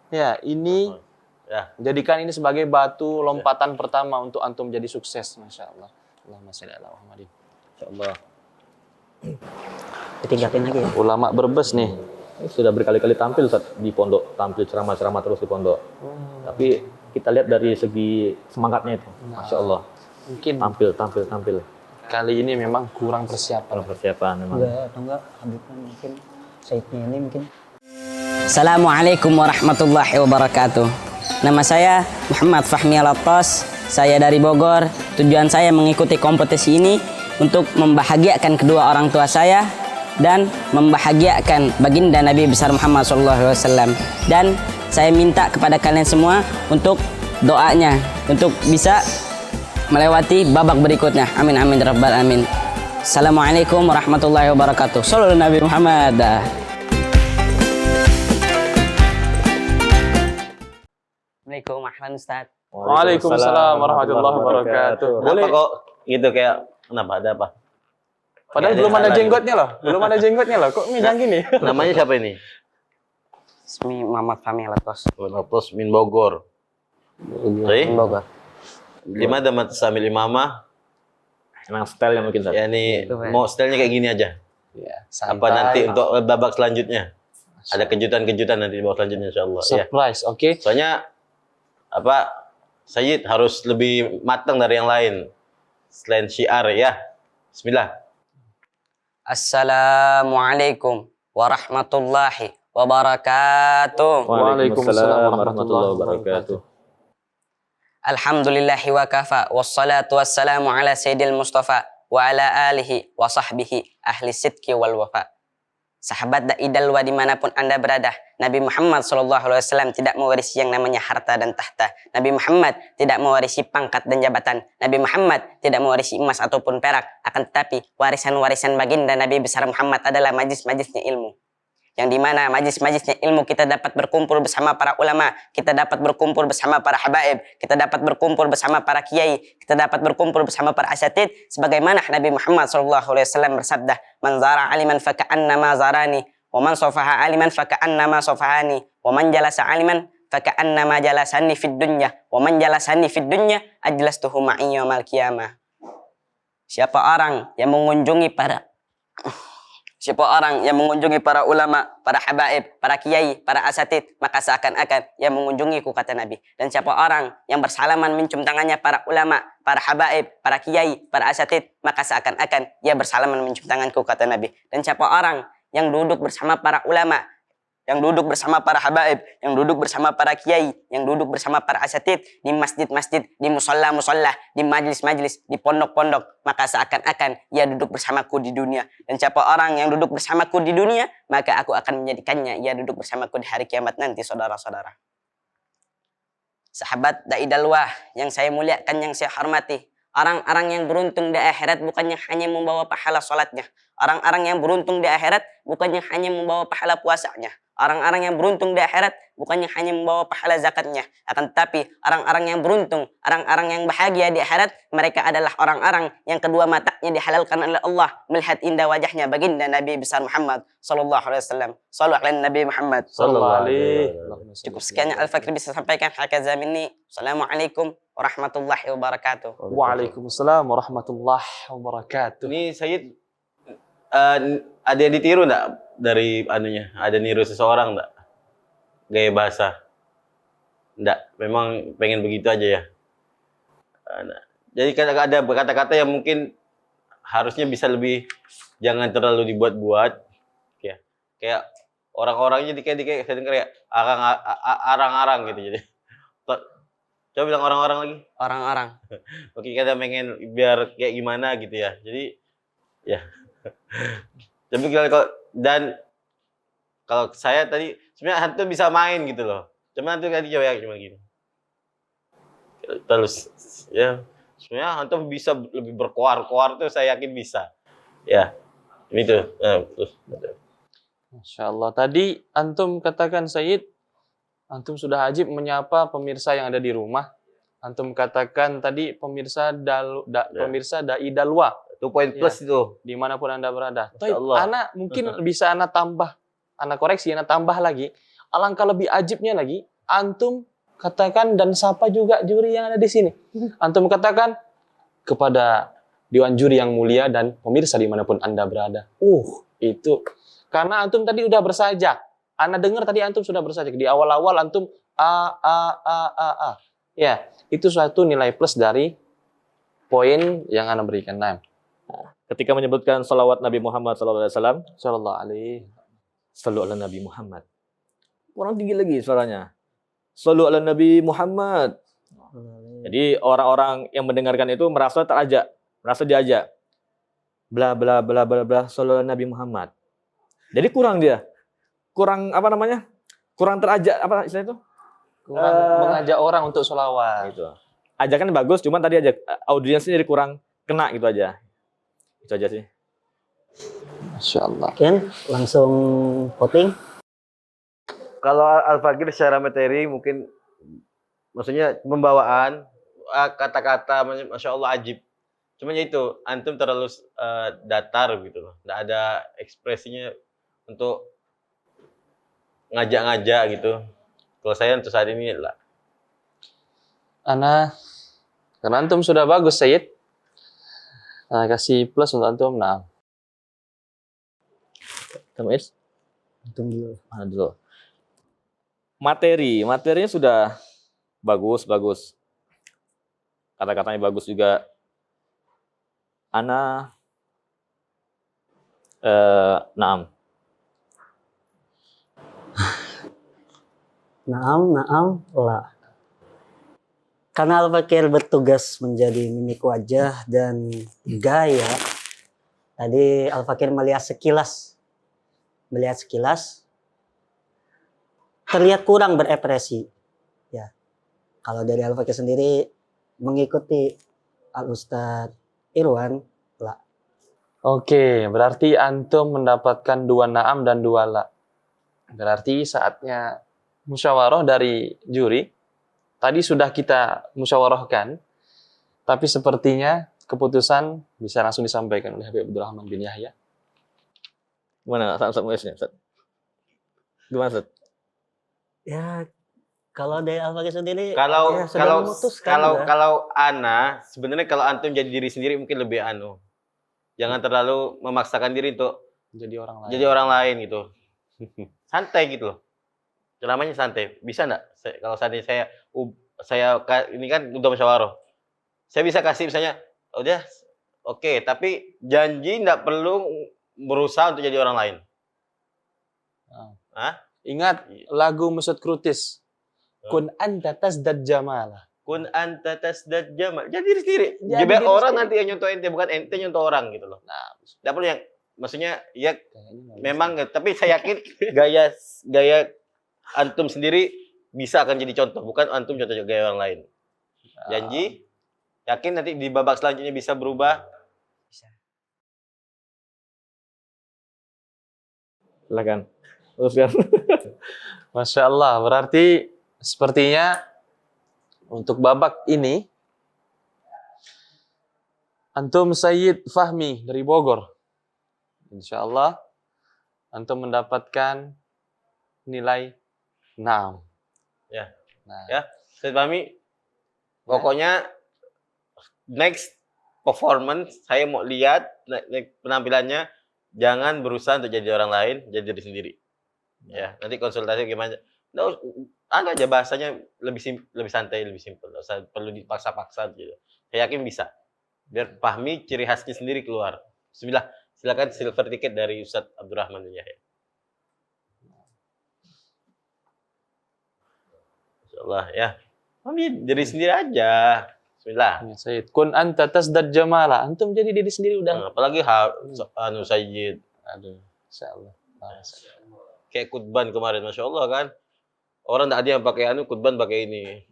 Ya, ini Ya. jadikan ini sebagai batu lompatan pertama untuk antum jadi sukses, Masya Allah. Allahumma sholli ala Muhammadin. Insyaallah. Ditingkatin lagi ya. Ulama Brebes nih. Sudah berkali-kali tampil di pondok, tampil ceramah-ceramah terus di pondok. Tapi kita lihat dari segi semangatnya itu, Masya Allah. Mungkin Tampil. kali ini memang kurang persiapan. Persiapan memang. Atau enggak Habibnya mungkin Saidnya ini mungkin. Assalamualaikum warahmatullahi wabarakatuh. Nama saya Muhammad Fahmi Alatas. Saya dari Bogor. Tujuan saya mengikuti kompetisi ini untuk membahagiakan kedua orang tua saya dan membahagiakan baginda Nabi besar Muhammad SAW. Dan saya minta kepada kalian semua untuk doanya untuk bisa melewati babak berikutnya. Amin amin rabbal alamin. Assalamualaikum warahmatullahi wabarakatuh. Sallallahu Nabi Muhammad. Assalamualaikum ahlan Ustaz. Waalaikumsalam warahmatullahi wabarakatuh. Boleh kok gitu kayak kenapa ada apa? Padahal belum ada jenggotnya loh. Belum ada jenggotnya loh. Kok midang gini? Namanya siapa ini? Ismi Muhammad Fahmi Alatas. Latos min Bogor. Baik. Bogor. Lima damat sambil imamah. Emang stylenya mungkin Ustaz. Ya ini mau stylenya kayak gini aja. Ya, Apa nanti untuk babak selanjutnya? Ada kejutan-kejutan nanti di babak selanjutnya insyaallah ya. Surprise, oke. Soalnya apa Sayyid harus lebih matang dari yang lain. Selain syiar ya. Bismillah. Assalamualaikum warahmatullahi wabarakatuh. Waalaikumsalam warahmatullahi wabarakatuh. Alhamdulillahi wa kafa wassalatu wassalamu ala sayyidil mustafa wa ala alihi wa sahbihi ahli sidki wal wafa. Sahabat dai dalwa dimanapun Anda berada, Nabi Muhammad SAW tidak mewarisi yang namanya harta dan tahta. Nabi Muhammad tidak mewarisi pangkat dan jabatan. Nabi Muhammad tidak mewarisi emas ataupun perak. Akan tetapi warisan-warisan baginda Nabi besar Muhammad adalah majlis-majlisnya ilmu. Yang dimana majlis-majlisnya ilmu kita dapat berkumpul bersama para ulama, kita dapat berkumpul bersama para habaib, kita dapat berkumpul bersama para kiai, kita dapat berkumpul bersama para asatid. Sebagaimana Nabi Muhammad SAW bersabda, "Man zara aliman faka'annama zarani, wa man sofaha aliman faka'annama sofahani, wa man jalasa aliman faka'annama jalasani fid dunya, wa man jalasani fid dunya ajlastuhu ma'i yaumal qiyamah." Siapa orang yang mengunjungi para ulama, para habaib, para kiai, para asatid, maka seakan-akan ia mengunjungiku, kata Nabi. Dan siapa orang yang bersalaman mencium tangannya para ulama, para habaib, para kiai, para asatid, maka seakan-akan ia bersalaman mencium tanganku, kata Nabi. Dan siapa orang yang duduk bersama para ulama, yang duduk bersama para habaib, yang duduk bersama para kiai, yang duduk bersama para asatid di masjid-masjid, di musola-musola, di majlis-majlis, di pondok-pondok, maka seakan-akan ia duduk bersamaku di dunia. Dan siapa orang yang duduk bersamaku di dunia, maka aku akan menjadikannya ia duduk bersamaku di hari kiamat nanti, saudara-saudara. Sahabat dai dalwah yang saya muliakan, yang saya hormati. Orang-orang yang beruntung di akhirat bukannya hanya membawa pahala salatnya. Orang-orang yang beruntung di akhirat bukannya hanya membawa pahala puasanya. Orang-orang yang beruntung di akhirat bukannya hanya membawa pahala zakatnya. Akan tetapi orang-orang yang beruntung, orang-orang yang bahagia di akhirat, mereka adalah orang-orang yang kedua matanya dihalalkan oleh Allah melihat indah wajahnya baginda Nabi besar Muhammad sallallahu alaihi wasallam. Shallallahu alaihi Nabi Muhammad. Sallallahu alaihi. Cukup sekian yang Al-Fakir bisa sampaikan. Hakaza minni. Assalamualaikum warahmatullahi wabarakatuh. Waalaikumsalam warahmatullahi wabarakatuh. Ini Sayyid ada yang ditiru enggak dari anunya? Ada niru seseorang enggak? Gaya bahasa? Enggak, memang pengen begitu aja ya. Nah, jadi ada kata-kata yang mungkin harusnya bisa lebih, jangan terlalu dibuat-buat. Kayak orang-orangnya kayak saya dengar ya arang-arang gitu jadi. Coba bilang orang-orang lagi. Orang-orang. Oke, kita pengen biar kayak gimana gitu ya. Jadi ya. Tapi kalau saya tadi sebenarnya hantu bisa main gitu loh. Cuma hantu tadi coba ya cuma gini. Terus ya sebenarnya hantu bisa lebih berkoar-koar tuh saya yakin bisa. Ya. Itu. Masya Allah. Tadi antum katakan Sayyid, antum sudah ajib menyapa pemirsa yang ada di rumah. Antum katakan tadi pemirsa pemirsa dai dalwa. 2 poin plus itu. Dimanapun Anda berada. Masya Allah. Anak mungkin bisa anak tambah, anak koreksi, anak tambah lagi. Alangkah lebih ajibnya lagi, antum katakan dan sapa juga juri yang ada di sini. Antum katakan kepada Dewan Juri yang mulia dan pemirsa dimanapun Anda berada. Itu. Karena antum tadi udah bersajak. Anda dengar tadi antum sudah bersajak. Di awal-awal antum a. Ya, itu suatu nilai plus dari poin yang Anda berikan. Nah, Ketika menyebutkan salawat Nabi Muhammad SAW, sallallahu alaihi. Sallu ala Nabi Muhammad. Kurang tinggi lagi suaranya. Sallu ala Nabi Muhammad. Jadi orang-orang yang mendengarkan itu merasa terajak, merasa diajak. Bla bla bla bla bla sallu ala Nabi Muhammad. Jadi kurang dia. Kurang apa namanya? Kurang terajak apa istilah itu? Kurang mengajak orang untuk sholawat. Gitu. Ajakan bagus, cuman tadi ajak audiensnya jadi kurang kena gitu aja. Itu aja sih. Masya Allah. Ken, langsung voting. Kalau Al-Fakir secara materi mungkin maksudnya pembawaan kata-kata Masya Allah ajib. Cuma ya itu antum terlalu datar gitu loh. Nggak ada ekspresinya untuk ngajak-ngajak gitu. Kalau saya untuk saat ini lah. Ana, karena antum sudah bagus Sayyid. Kasih plus untuk antum. Nah. Temis? Antum dulu. Mana dulu? Materinya sudah bagus. Kata-katanya bagus juga. Ana naam. Naam, la. Karena Al-Fakir bertugas menjadi mimik wajah dan gaya. Tadi Al-Fakir melihat sekilas, terlihat kurang berekspresi. Ya, kalau dari Al-Fakir sendiri mengikuti Al-Ustadz Irwan, la. Oke, berarti antum mendapatkan 2 naam dan 2 la. Berarti saatnya musyawarah dari juri. Tadi sudah kita musyawarahkan, tapi sepertinya keputusan bisa langsung disampaikan oleh Habib Abdurrahman bin Yahya. Gimana Ustaz Muiznya, Ustaz? Gimana, Ustaz? Ya, kalau dari Al-Fakir sendiri, Kalau ya, sudah memutuskan, ya. kalau Ana sebenarnya kalau antum jadi diri sendiri mungkin lebih jangan terlalu memaksakan diri untuk Jadi orang lain. jadi orang lain gitu. Santai gitu loh. Ceramahnya santai. Bisa enggak? Kalau seandainya saya ini kan udah musyawarah. Saya bisa kasih misalnya, udah oke, tapi janji enggak perlu berusaha untuk jadi orang lain. Ingat lagu Mesut Krutis. Kun anta tasdad jamala. Kun anta tasdad jamal. Jadi diri sendiri. Jadi Biar diri orang sendiri. nanti yang nyontoh ente, bukan ente nyontoh orang gitu loh. Nah, Enggak perlu yang maksudnya ya memang, tapi saya yakin gaya antum sendiri bisa akan jadi contoh, bukan antum contoh gaya orang lain. Janji? Yakin nanti di babak selanjutnya bisa berubah? Silakan. Teruskan. Masya Allah, berarti sepertinya untuk babak ini Antum Sayyid Fahmi dari Bogor. Insya Allah Antum mendapatkan nilai 6. Ya. Nah, Ya, Sayyid Fahmi, pokoknya next performance saya mau lihat penampilannya, jangan berusaha untuk jadi orang lain, jadi diri sendiri. Ya, nanti konsultasi gimana. Nah, ada aja bahasanya lebih santai, lebih simpel. Nggak usah perlu dipaksa-paksa gitu. Saya yakin bisa. Biar Fahmi ciri khasnya sendiri keluar. Bismillah, silakan silver ticket dari Ustadz Abdurrahman Yahya. Insyaallah ya. Fahmi diri sendiri aja. Bismillah. ya Sayyid, kun anta tasdad jamala. Antum jadi diri sendiri udah. Apalagi Sayyid. Aduh, Insya Allah. Kayak Kutban kemarin, Masya Allah kan. Orang tak ada yang pakai Kutban pakai ini.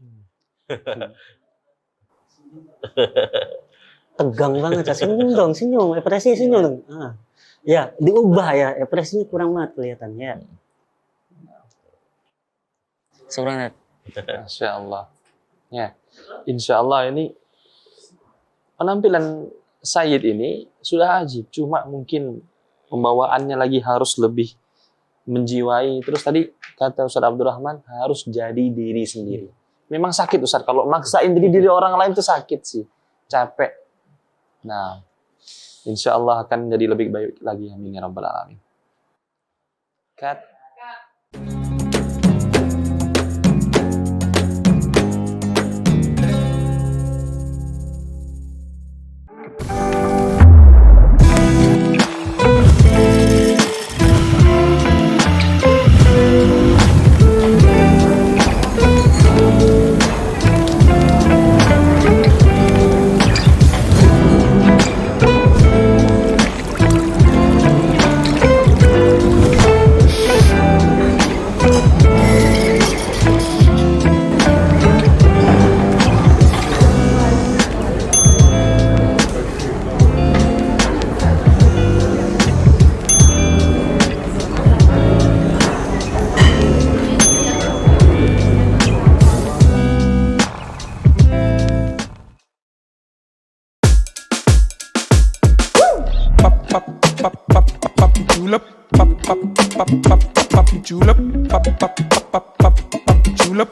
Tegang banget ya. Senyum dong, senyum. Ekspresi senyum dong. Ya, diubah ya. Ekspresinya kurang banget kelihatan ya. Syukran. Masya Allah. Ya, Insya Allah ini penampilan Sayyid ini sudah ajib. Cuma mungkin pembawaannya lagi harus lebih menjiwai. Terus tadi kata Ustaz Abdurrahman harus jadi diri sendiri. Memang sakit Ustaz, kalau maksain diri orang lain itu sakit sih, capek. Nah, insya Allah akan jadi lebih baik lagi, amin ya rabbal alamin. Cut. julep, pop julep, pop julep,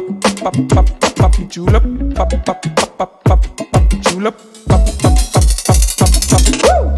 pop pop pop pop julep pop pop pop pop pop julep pop pop pop pop pop pop woo.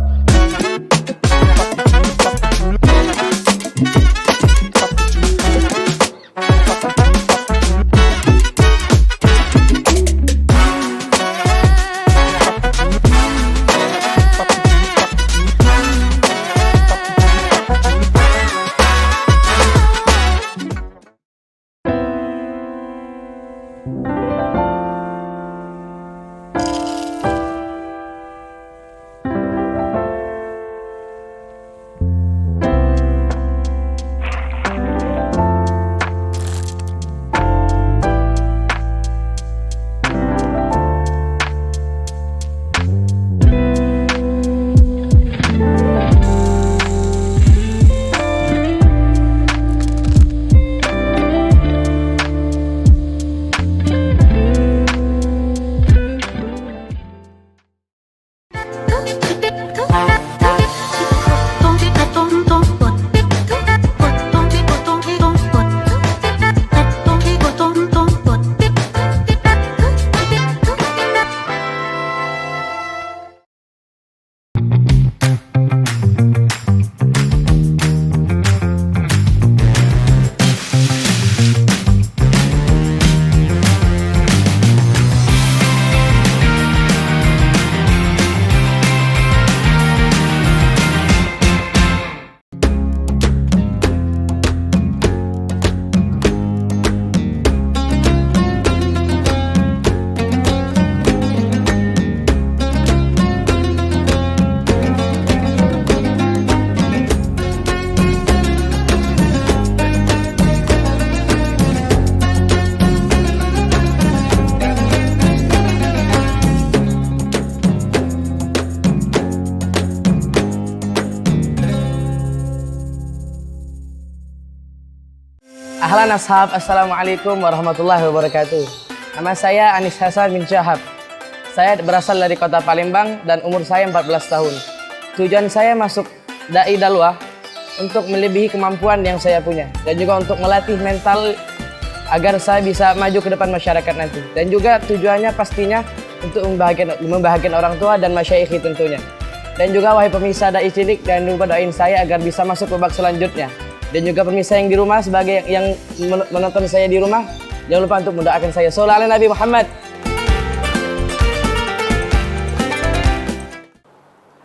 Ahlan ashab, assalamualaikum warahmatullahi wabarakatuh. Nama saya Anis Hasan bin Syahab. Saya berasal dari kota Palembang dan umur saya 14 tahun. Tujuan saya masuk Dai Dalwah untuk melebihi kemampuan yang saya punya dan juga untuk melatih mental agar saya bisa maju ke depan masyarakat nanti. Dan juga tujuannya pastinya untuk membahagiakan orang tua dan masyayikh tentunya. Dan juga wahai pemirsa Dai Cilik, jangan lupa doain saya agar bisa masuk babak selanjutnya. Dan juga pemirsa yang di rumah, sebagai yang menonton saya di rumah, jangan lupa untuk mendoakan saya. Sholawat ala Nabi Muhammad.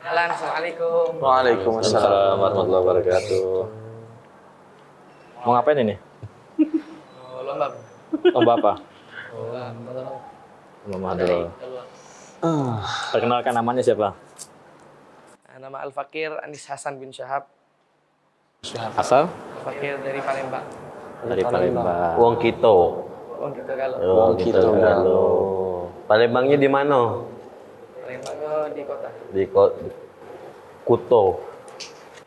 Assalamualaikum. Waalaikumsalam warahmatullahi wabarakatuh. Mau ngapain ini? Lomba. Lomba apa? Lomba. Lomba dulu. Perkenalkan namanya siapa? Nama Al-Fakir Anis Hasan bin Syahab. Asal? Al-Fakir dari Palembang. Dari Palembang. Wong Kito. Wong kita galau. Wong Kito Galo. Palembangnya di mana? Palembang di kota. Di Kuto.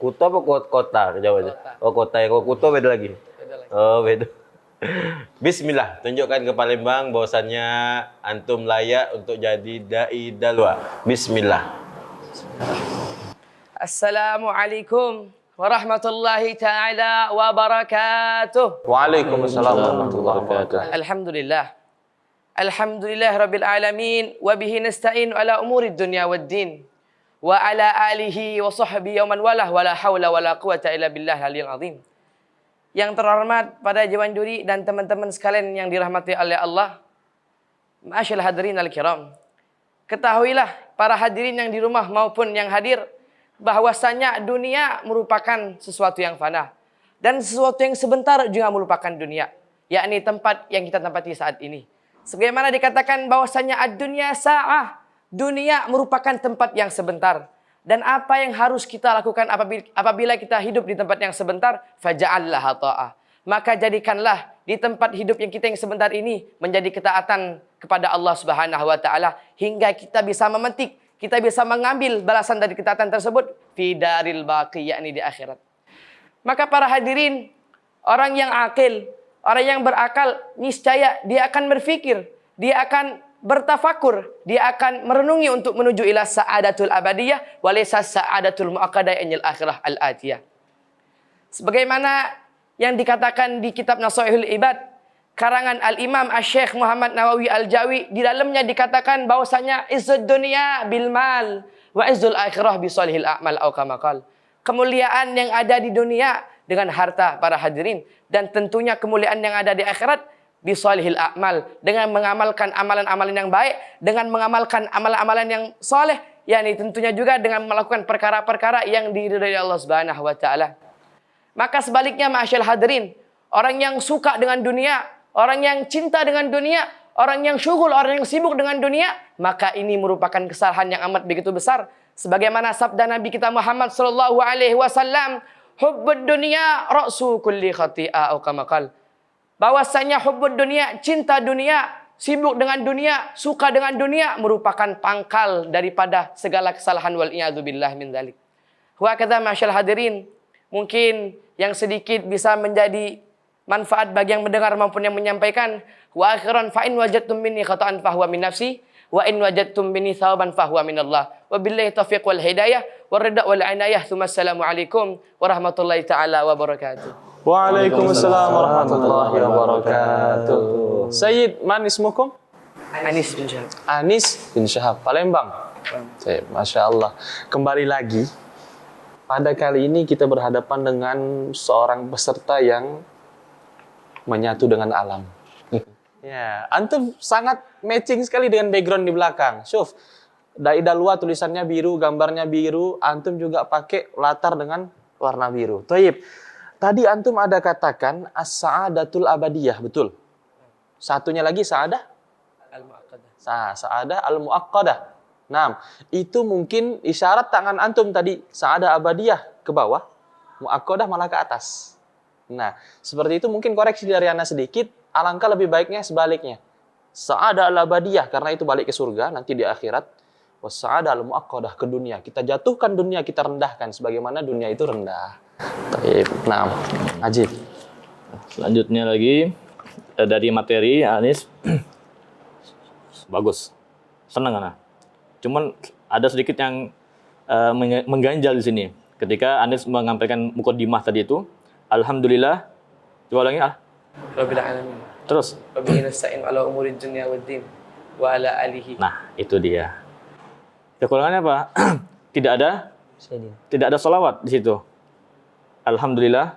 Kuto apa kota? Jawab aja. Oh kota ya. Kalau Kuto beda lagi. Oh beda. Bismillah, tunjukkan ke Palembang bahwasannya antum layak untuk jadi Dai Dalwah. Bismillah. Assalamualaikum warahmatullahi ta'ala wabarakatuh. Waalaikumsalam warahmatullahi wabarakatuh. Alhamdulillah. Alhamdulillah rabbil alamin wa bihi nasta'in ala umuri dunya waddin wa ala alihi wa sahbihi wa man walah wa la hawla wa la quwata illa billah al-aliyyil azim. Yang terhormat pada Dewan Juri dan teman-teman sekalian yang dirahmati oleh Allah. Ma'asyil hadirin al-kiram. Ketahuilah para hadirin yang di rumah maupun yang hadir, bahwasanya dunia merupakan sesuatu yang fana. Dan sesuatu yang sebentar juga merupakan dunia. Yakni tempat yang kita tempati saat ini. Sebagaimana dikatakan bahwasanya ad-dunya sa'ah. Dunia merupakan tempat yang sebentar. Dan apa yang harus kita lakukan apabila kita hidup di tempat yang sebentar? Faja'allaha ta'ah. Maka jadikanlah di tempat hidup yang kita yang sebentar ini menjadi ketaatan kepada Allah Subhanahu wa taala hingga kita bisa memetik, kita bisa mengambil balasan dari ketaatan tersebut fi daril baqi, yakni di akhirat. Maka para hadirin, orang yang akil, orang yang berakal, niscaya dia akan berfikir, dia akan bertafakur, dia akan merenungi untuk menuju ila sa'adatul abadiyah walaysa sa'adatul muaqqadah inil akhirah al-atiyah. Sebagaimana yang dikatakan di kitab Nasaihul Ibad, karangan Al-Imam Asy-Syaikh Muhammad Nawawi Al-Jawi, di dalamnya dikatakan bahwasanya izzud dunya bil mal wa izzul akhirah bi shalihil a'mal atau kama qala. Kemuliaan yang ada di dunia dengan harta para hadirin, dan tentunya kemuliaan yang ada di akhirat bi shalihil a'mal, dengan mengamalkan amalan-amalan yang baik, dengan mengamalkan amalan-amalan yang soleh, yakni tentunya juga dengan melakukan perkara-perkara yang diridhai Allah Subhanahu wa taala. Maka sebaliknya ma'asyiral hadirin, orang yang suka dengan dunia, orang yang cinta dengan dunia, orang yang syughul, orang yang sibuk dengan dunia, maka ini merupakan kesalahan yang amat begitu besar. Sebagaimana sabda Nabi kita Muhammad sallallahu alaihi wasallam, hubbud dunya ra'su kulli khati'ah, atau kama qala. Bahwasanya hubbud dunya, cinta dunia, sibuk dengan dunia, suka dengan dunia merupakan pangkal daripada segala kesalahan, wal iyadzubillah min dzalik. Wa kadza ma'asyiral hadirin, mungkin yang sedikit bisa menjadi manfaat bagi yang mendengar maupun yang menyampaikan. Wa akhiran fa in wajadtum minni khata'an fa huwa min nafsi wa in wajadtum minni thawaban fa huwa min Allah. Wa billahi taufiq wal hidayah wal ridha wal inayah. Assalamu alaikum warahmatullahi taala wabarakatuh. Waalaikumsalam warahmatullahi wabarakatuh. Sayyid, man ismukum? Anis bin Syahab. Anis bin Syahab, Palembang. Masya Allah. Kembali lagi, pada kali ini kita berhadapan dengan seorang peserta yang menyatu dengan alam. Ya, antum sangat matching sekali dengan background di belakang. Syuf, Dai Dalwa tulisannya biru, gambarnya biru, antum juga pakai latar dengan warna biru. Thayyib. Tadi antum ada katakan as-sa'adatul abadiyah, betul? Satunya lagi sa'adah Al-Mu'aqadah. Sa'adah al-mu'aqqadah. Nah, itu mungkin isyarat tangan antum tadi, sa'adah abadiyah ke bawah, mu'aqqadah malah ke atas. Nah, seperti itu mungkin koreksi dari Ana sedikit, alangkah lebih baiknya sebaliknya. Sa'adah al-abadiyah, karena itu balik ke surga, nanti di akhirat. Wassa'adah al-mu'aqqadah, ke dunia. Kita jatuhkan dunia, kita rendahkan, sebagaimana dunia itu rendah. Nah, Ajib. Selanjutnya lagi, dari materi, Anis, bagus. Senang, Ana. Cuman ada sedikit yang mengganjal di sini. Ketika Anis menyampaikan mukaddimah tadi itu, alhamdulillah, coba ulangi Rabbil alamin. Terus. Wa bihi nasta'in ala umurid dunya waddin wa ala alihi. Nah, itu dia. Kekurangannya apa? Tidak ada salawat di situ. Alhamdulillah.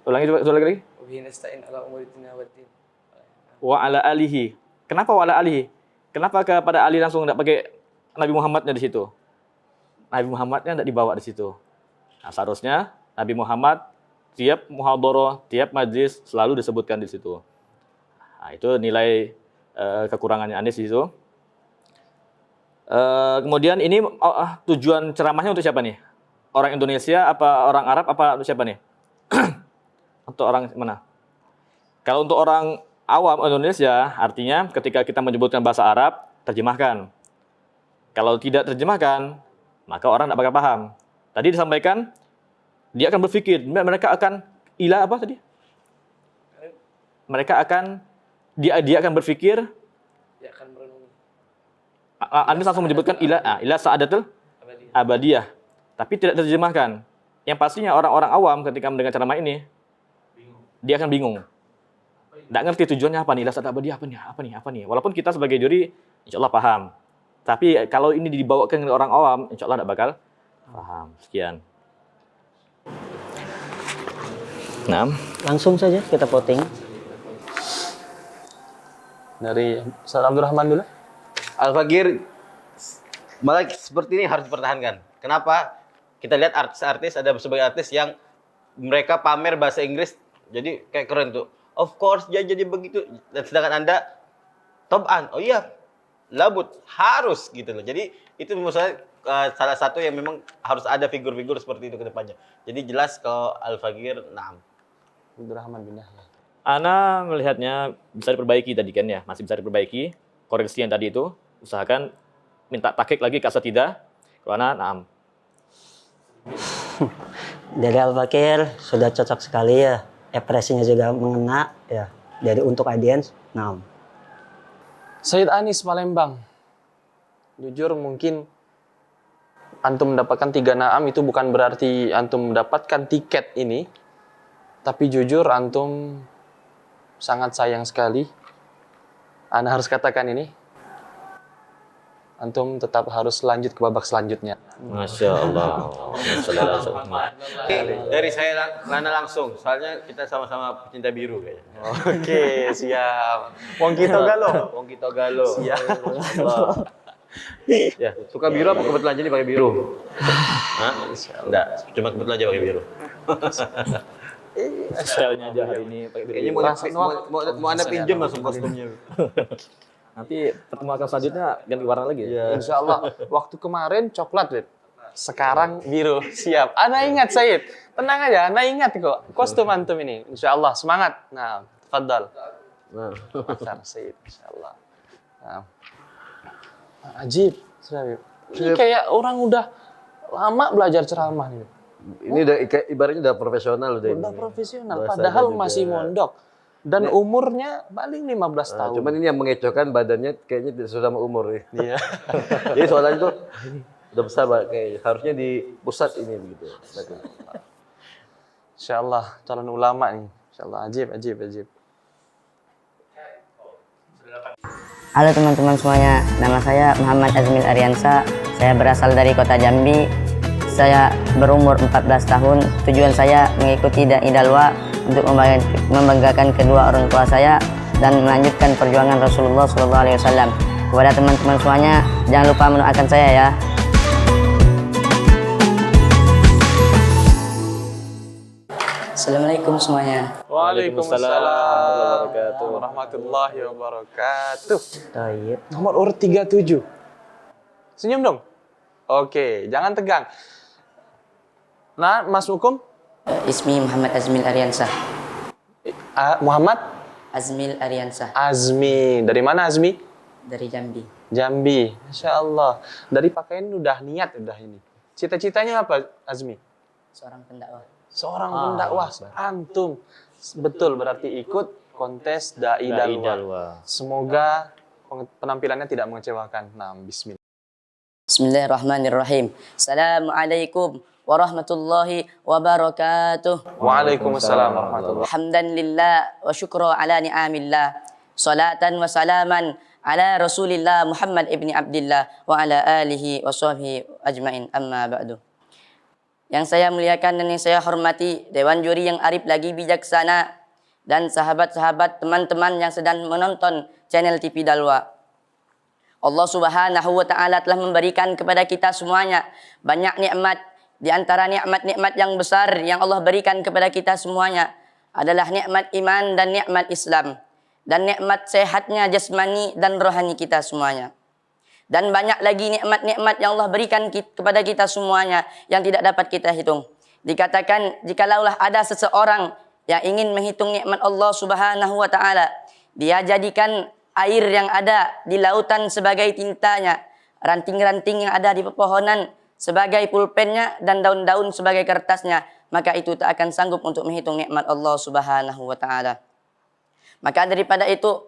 Ulangi coba lagi. Wa bihi nasta'in ala umurid dunya waddin. Wa ala alihi. Kenapa wa ala alihi? Kenapa kepada Ali langsung tidak pakai Nabi Muhammadnya di situ? Nabi Muhammadnya tidak dibawa di situ. Nah, seharusnya Nabi Muhammad tiap muhadharah, tiap majlis selalu disebutkan di situ. Nah, itu nilai kekurangannya Anis di situ. Kemudian ini tujuan ceramahnya untuk siapa nih? Orang Indonesia, apa orang Arab, apa untuk siapa nih? Untuk orang mana? Kalau untuk orang awam Indonesia, artinya ketika kita menyebutkan bahasa Arab, terjemahkan. Kalau tidak terjemahkan, maka orang tidak bakal paham. Tadi disampaikan, dia akan berpikir, mereka akan ila apa tadi? Mereka akan dia akan berpikir, Dia akan merenungi. Anda langsung menyebutkan ila sa'adatul abadiyah, tapi tidak terjemahkan. Yang pastinya orang-orang awam ketika mendengar ceramah ini, dia akan bingung. Tidak ngerti tujuannya apa nih, ila sa'adatul abadiyah apa nih. Walaupun kita sebagai juri, insya Allah paham. Tapi kalau ini dibawakan ke orang awam, insya Allah tidak bakal paham. Sekian. Nah, Langsung saja kita voting. dari Ustaz Abdurrahman dulu. Al-Fagir malah seperti ini harus dipertahankan. Kenapa? Kita lihat artis-artis, ada sebagai artis yang mereka pamer bahasa Inggris, jadi kayak keren tuh. Of course, dia jadi begitu. Dan sedangkan Anda, Tob'an, oh iya, labut, harus gitu loh. Jadi itu menurut saya salah satu yang memang harus ada figur-figur seperti itu ke depannya. Jadi jelas kalau Al-Fagir, nah. Abdurrahman bin Yahya. Ana melihatnya bisa diperbaiki tadi kan ya, masih bisa diperbaiki. Koreksi yang tadi itu, usahakan minta takhik lagi ke asatidzah. Kalau Ana, naam. Dari Al-Fakir sudah cocok sekali ya. Ekspresinya juga mengena ya. Dari untuk audiens, nah. Sayyid Anis Palembang. Jujur mungkin antum mendapatkan 3 naam itu bukan berarti antum mendapatkan tiket ini. Tapi jujur antum sangat sayang sekali. Ana harus katakan ini. Antum tetap harus lanjut ke babak selanjutnya. Masya Allah. Dari saya Lana langsung, soalnya kita sama-sama pecinta biru kayaknya. Oke, siap. Wong kita galo. Wong kita galo. Siap. Allah. Ya, suka biru apa kebetulan jadi pakai biru? Hah? Enggak, cuma kebetulan aja pakai biru. Stylenya aja hari ini pakai Kayaknya mau anda pinjam langsung kostumnya. Nanti pertemuan selanjutnya ganti warna lagi ya. Insya Allah. Waktu kemarin coklat, Wid. Sekarang biru. Siap. Ana ingat, Said. Tenang aja, Ana ingat kok. Kostum antum ini. Insya Allah. Semangat. Nah, tafadhal. Nah, Pasar Said. Insya Allah. Nah. Ajib. Ini kayak orang udah lama belajar ceramah nih. Ini udah ibaratnya udah profesional udah Udah ini. profesional. Bahasanya Padahal juga. masih mondok. Dan umurnya paling 15 tahun. Cuman ini yang mengecohkan badannya kayaknya tidak sesuai sama umur ya. Iya. Jadi soalnya itu udah besar Pak, kayak harusnya di pusat ini begitu. Insya Allah calon ulama nih. Insya Allah ajib. Halo teman-teman semuanya, nama saya Muhammad Azmil Aryansa. Saya berasal dari kota Jambi. Saya berumur 14 tahun. Tujuan saya mengikuti Dai Dalwa untuk membanggakan kedua orang tua saya dan melanjutkan perjuangan Rasulullah SAW. Kepada teman-teman semuanya, jangan lupa mendoakan saya ya. Assalamualaikum semuanya. Waalaikumsalam warahmatullahi wabarakatuh. Nomor urut 37. Senyum dong. Oke, jangan tegang. Nah, Mas Mukum? Ismi Muhammad Azmil Aryansa. Muhammad? Azmil Aryansa. Azmi. Dari mana Azmi? Dari Jambi. Jambi. Masya Allah. Dari pakaian udah niat udah ini. Cita-citanya apa Azmi? Seorang pendakwah. Seorang pendakwah. Antum. Betul, berarti ikut kontes Dai Dalwa. Semoga penampilannya tidak mengecewakan. Nah, bismillah. Bismillahirrahmanirrahim. Assalamualaikum warahmatullahi wabarakatuh. Waalaikumsalam warahmatullahi wabarakatuh. Hamdan lillah wa syukra ala ni'amillah. Salatan wa salaman ala Rasulillah Muhammad ibni Abdillah wa ala alihi wa sahbihi ajmain, amma ba'du. Yang saya muliakan dan yang saya hormati Dewan Juri yang arif lagi bijaksana dan sahabat-sahabat teman-teman yang sedang menonton channel TV Dalwa. Allah Subhanahu wa taala telah memberikan kepada kita semuanya banyak nikmat. Di antara nikmat-nikmat yang besar yang Allah berikan kepada kita semuanya adalah nikmat iman dan nikmat Islam dan nikmat sehatnya jasmani dan rohani kita semuanya. Dan banyak lagi nikmat-nikmat yang Allah berikan kepada kita semuanya yang tidak dapat kita hitung. Dikatakan jikalaulah ada seseorang yang ingin menghitung nikmat Allah Subhanahu wa taala, dia jadikan air yang ada di lautan sebagai tintanya, ranting-ranting yang ada di pepohonan sebagai pulpennya, dan daun-daun sebagai kertasnya, maka itu tak akan sanggup untuk menghitung nikmat Allah Subhanahu wa taala. Maka daripada itu,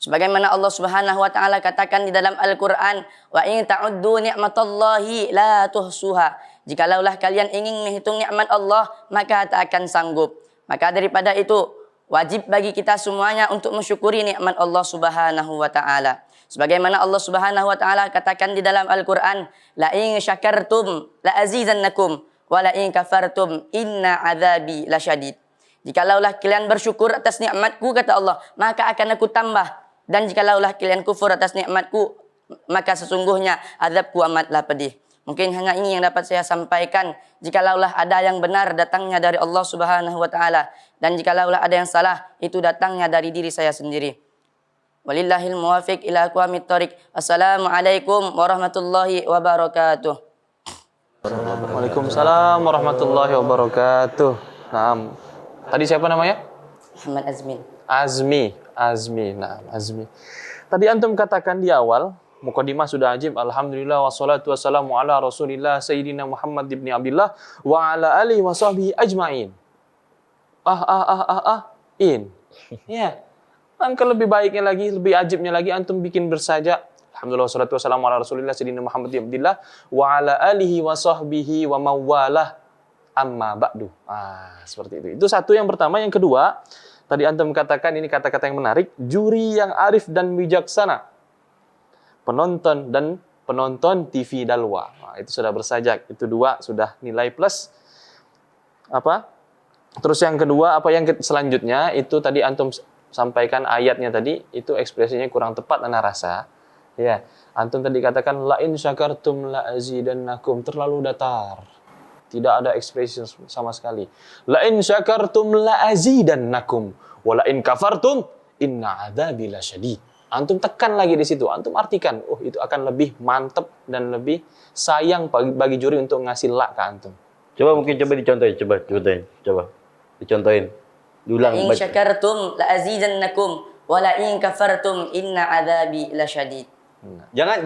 sebagaimana Allah Subhanahu wa taala katakan di dalam Al-Qur'an, wa in ta'uddu ni'matallahi la tuhsuha. Jikalaulah kalian ingin menghitung nikmat Allah, maka tak akan sanggup. Maka daripada itu, wajib bagi kita semuanya untuk mensyukuri nikmat Allah Subhanahu wa taala. Sebagaimana Allah Subhanahu wa taala katakan di dalam Al-Qur'an, la in syakartum la azizannakum wa la in kafartum inna azabi lasyadid. Jikalaulah kalian bersyukur atas nikmatku, kata Allah, maka akan aku tambah. Dan jikalaulah kalian kufur atas nikmatku, maka sesungguhnya azabku amatlah pedih. Mungkin hanya ini yang dapat saya sampaikan. Jikalaulah ada yang benar, datangnya dari Allah Subhanahu wa taala, dan jikalaulah ada yang salah, itu datangnya dari diri saya sendiri. Walillahil muwafiq ila aqwamit thoriq. Assalamualaikum warahmatullahi wabarakatuh. Waalaikumsalam warahmatullahi wabarakatuh. Nah, tadi siapa namanya? Muhammad Azmin. Azmi. Nah, Azmi. Tadi antum katakan di awal, mukadimah sudah ajib. Alhamdulillah wassalatu wassalamu ala Rasulillah Sayyidina Muhammad ibn Abdillah wa ala alihi wa sahbihi ajmain. Ya. Angka lebih baiknya lagi, lebih ajibnya lagi, antum bikin bersajak. Alhamdulillah wassalatu wassalamu ala Rasulillah Sayyidina Muhammad ibn Abdillah wa ala alihi wa sahbihi wa mawalah amma ba'du. Seperti itu. Itu satu yang pertama. Yang kedua, tadi antum katakan ini kata-kata yang menarik, juri yang arif dan bijaksana. Penonton TV Dalwa. Nah, itu sudah bersajak. Itu 2 sudah nilai plus. Apa? Terus yang kedua, apa yang selanjutnya itu tadi antum sampaikan ayatnya tadi itu ekspresinya kurang tepat ana rasa. Ya, antum tadi katakan la in syakartum la azidannakum, terlalu datar. Tidak ada ekspresi sama sekali. La in syakartum la azidannakum wa la in kafartum inna adzabi lasyadid. Antum tekan lagi di situ, antum artikan, itu akan lebih mantep dan lebih sayang bagi juri untuk ngasih la ke antum. Coba dicontohin, coba dicontohin. Diulang. In syakartum la azidannakum wa la in kafartum inna adzabi lasyadid. Jangan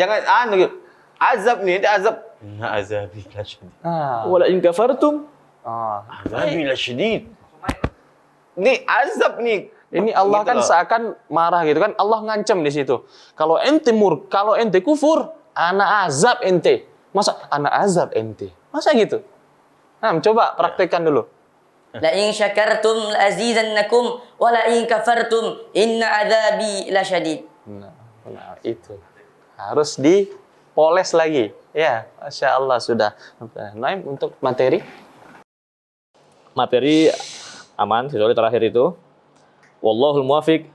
azab nih, itu azab. Inna azabi lasyadid. Wala in kafartum Azabi lasyadid. Ini azab nih. Ini Allah Gitu kan loh. seakan marah gitu kan. Allah ngancam di situ. Kalau ente kufur, ana azab ente. Masa ana azab ente? Masa gitu? Nah, coba praktekkan dulu. La in syakartum la azidannakum wa la in kafartum inna adzabi lasyadid. Nah, itu. Harus dipoles lagi. Ya, Masya Allah sudah. Naim untuk materi. Materi aman, kecuali terakhir itu. Wallahul muwafiq.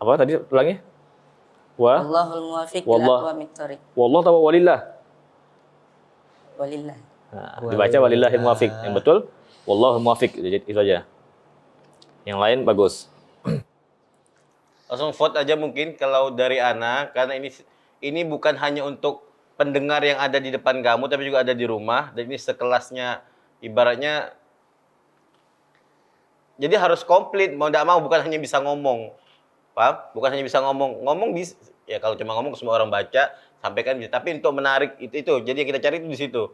Apa tadi ulangi? Allahul muwafiq ila aqwamit thoriq. Wallahu taala walillah. Walillah. Nah, dibaca walillahil muwafiq. Yang betul wallahul muwafiq, itu aja. Yang lain bagus. Langsung vote aja mungkin kalau dari Ana, karena ini bukan hanya untuk pendengar yang ada di depan kamu, tapi juga ada di rumah, dan ini sekelasnya ibaratnya. Jadi harus komplit, mau tidak mau, bukan hanya bisa ngomong, paham? Bukan hanya bisa ngomong bisa. Ya kalau cuma ngomong semua orang baca, sampaikan bisa. Tapi untuk menarik itu. Jadi yang kita cari itu di situ,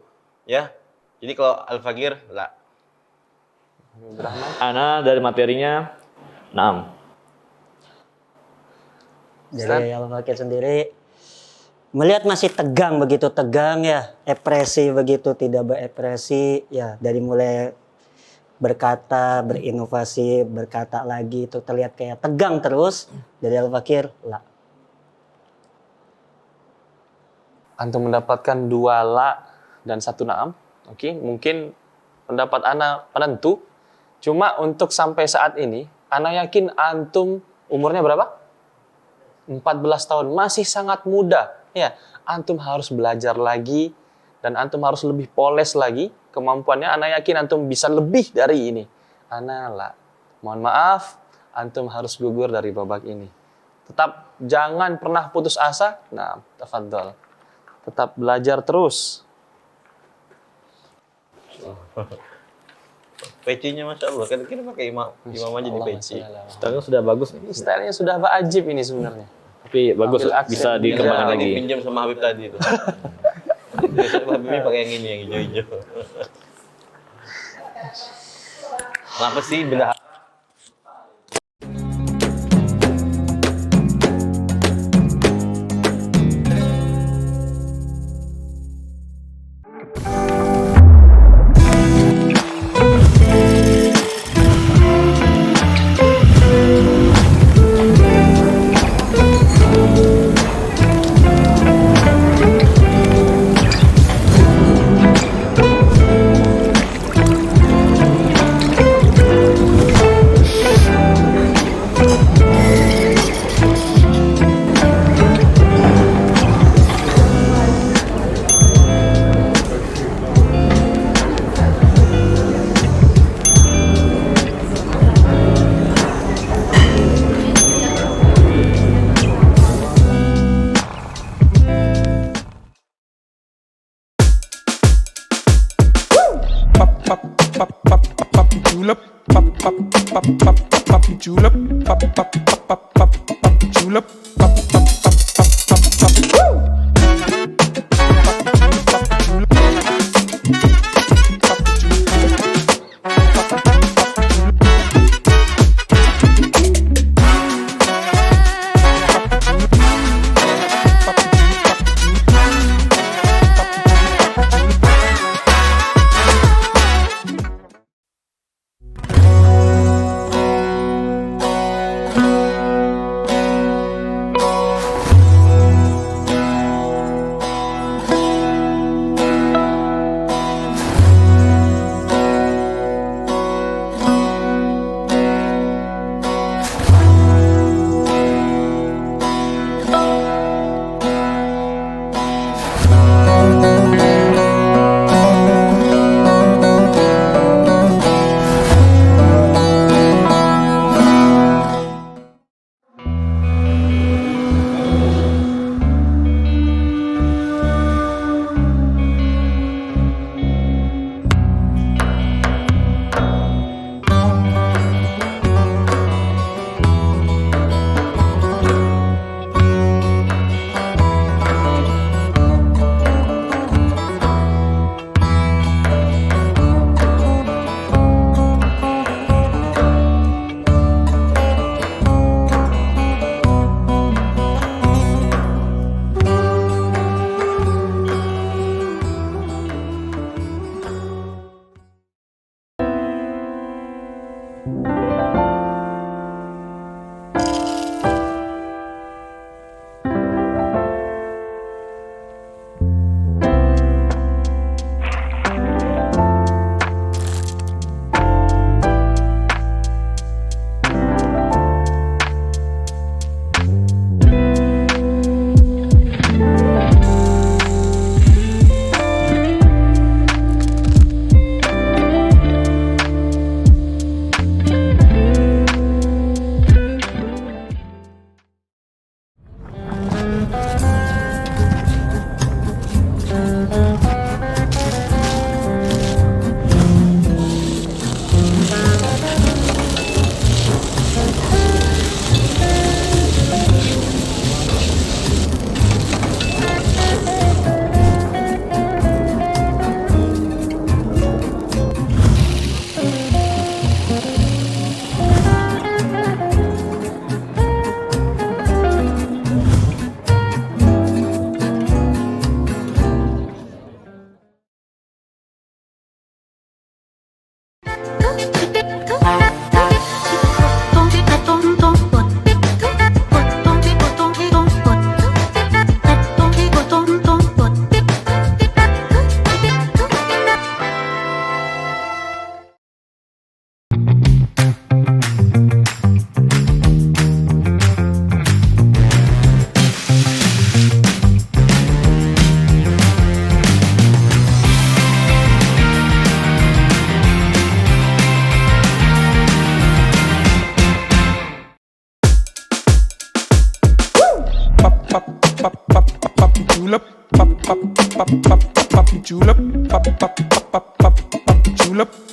ya. Jadi kalau Al-Faqir, lah. Ana dari materinya, naam. Dari Al-Faqir sendiri melihat masih tegang ya, ekspresi begitu tidak berekspresi ya, dari mulai berkata, berinovasi, berkata lagi itu terlihat kayak tegang terus. Dari Al-Faqir, la. Antum mendapatkan 2 la dan 1 na'am. Oke, mungkin pendapat ana penentu. Cuma untuk sampai saat ini, ana yakin antum umurnya berapa? 14 tahun, masih sangat muda. Ya, antum harus belajar lagi dan antum harus lebih poles lagi kemampuannya. Ana yakin antum bisa lebih dari ini. Ana la. Mohon maaf, antum harus gugur dari babak ini. Tetap jangan pernah putus asa. Nah, tafadhol. Tetap belajar terus. Pecinya Masya Allah, kan kita pakai imam aja di peci. Stylenya sudah bagus. Stylenya sudah wajib ini sebenarnya. Tapi bagus, Ambil aksen. bisa dikembangkan lagi. Pinjam sama Habib tadi itu. Biasanya Habib ini pakai yang ini, yang hijau-hijau. Kenapa sih benda pop, pop, pop, pop, pop, julep, pop, pop, pop, pop, pop, pop, julep.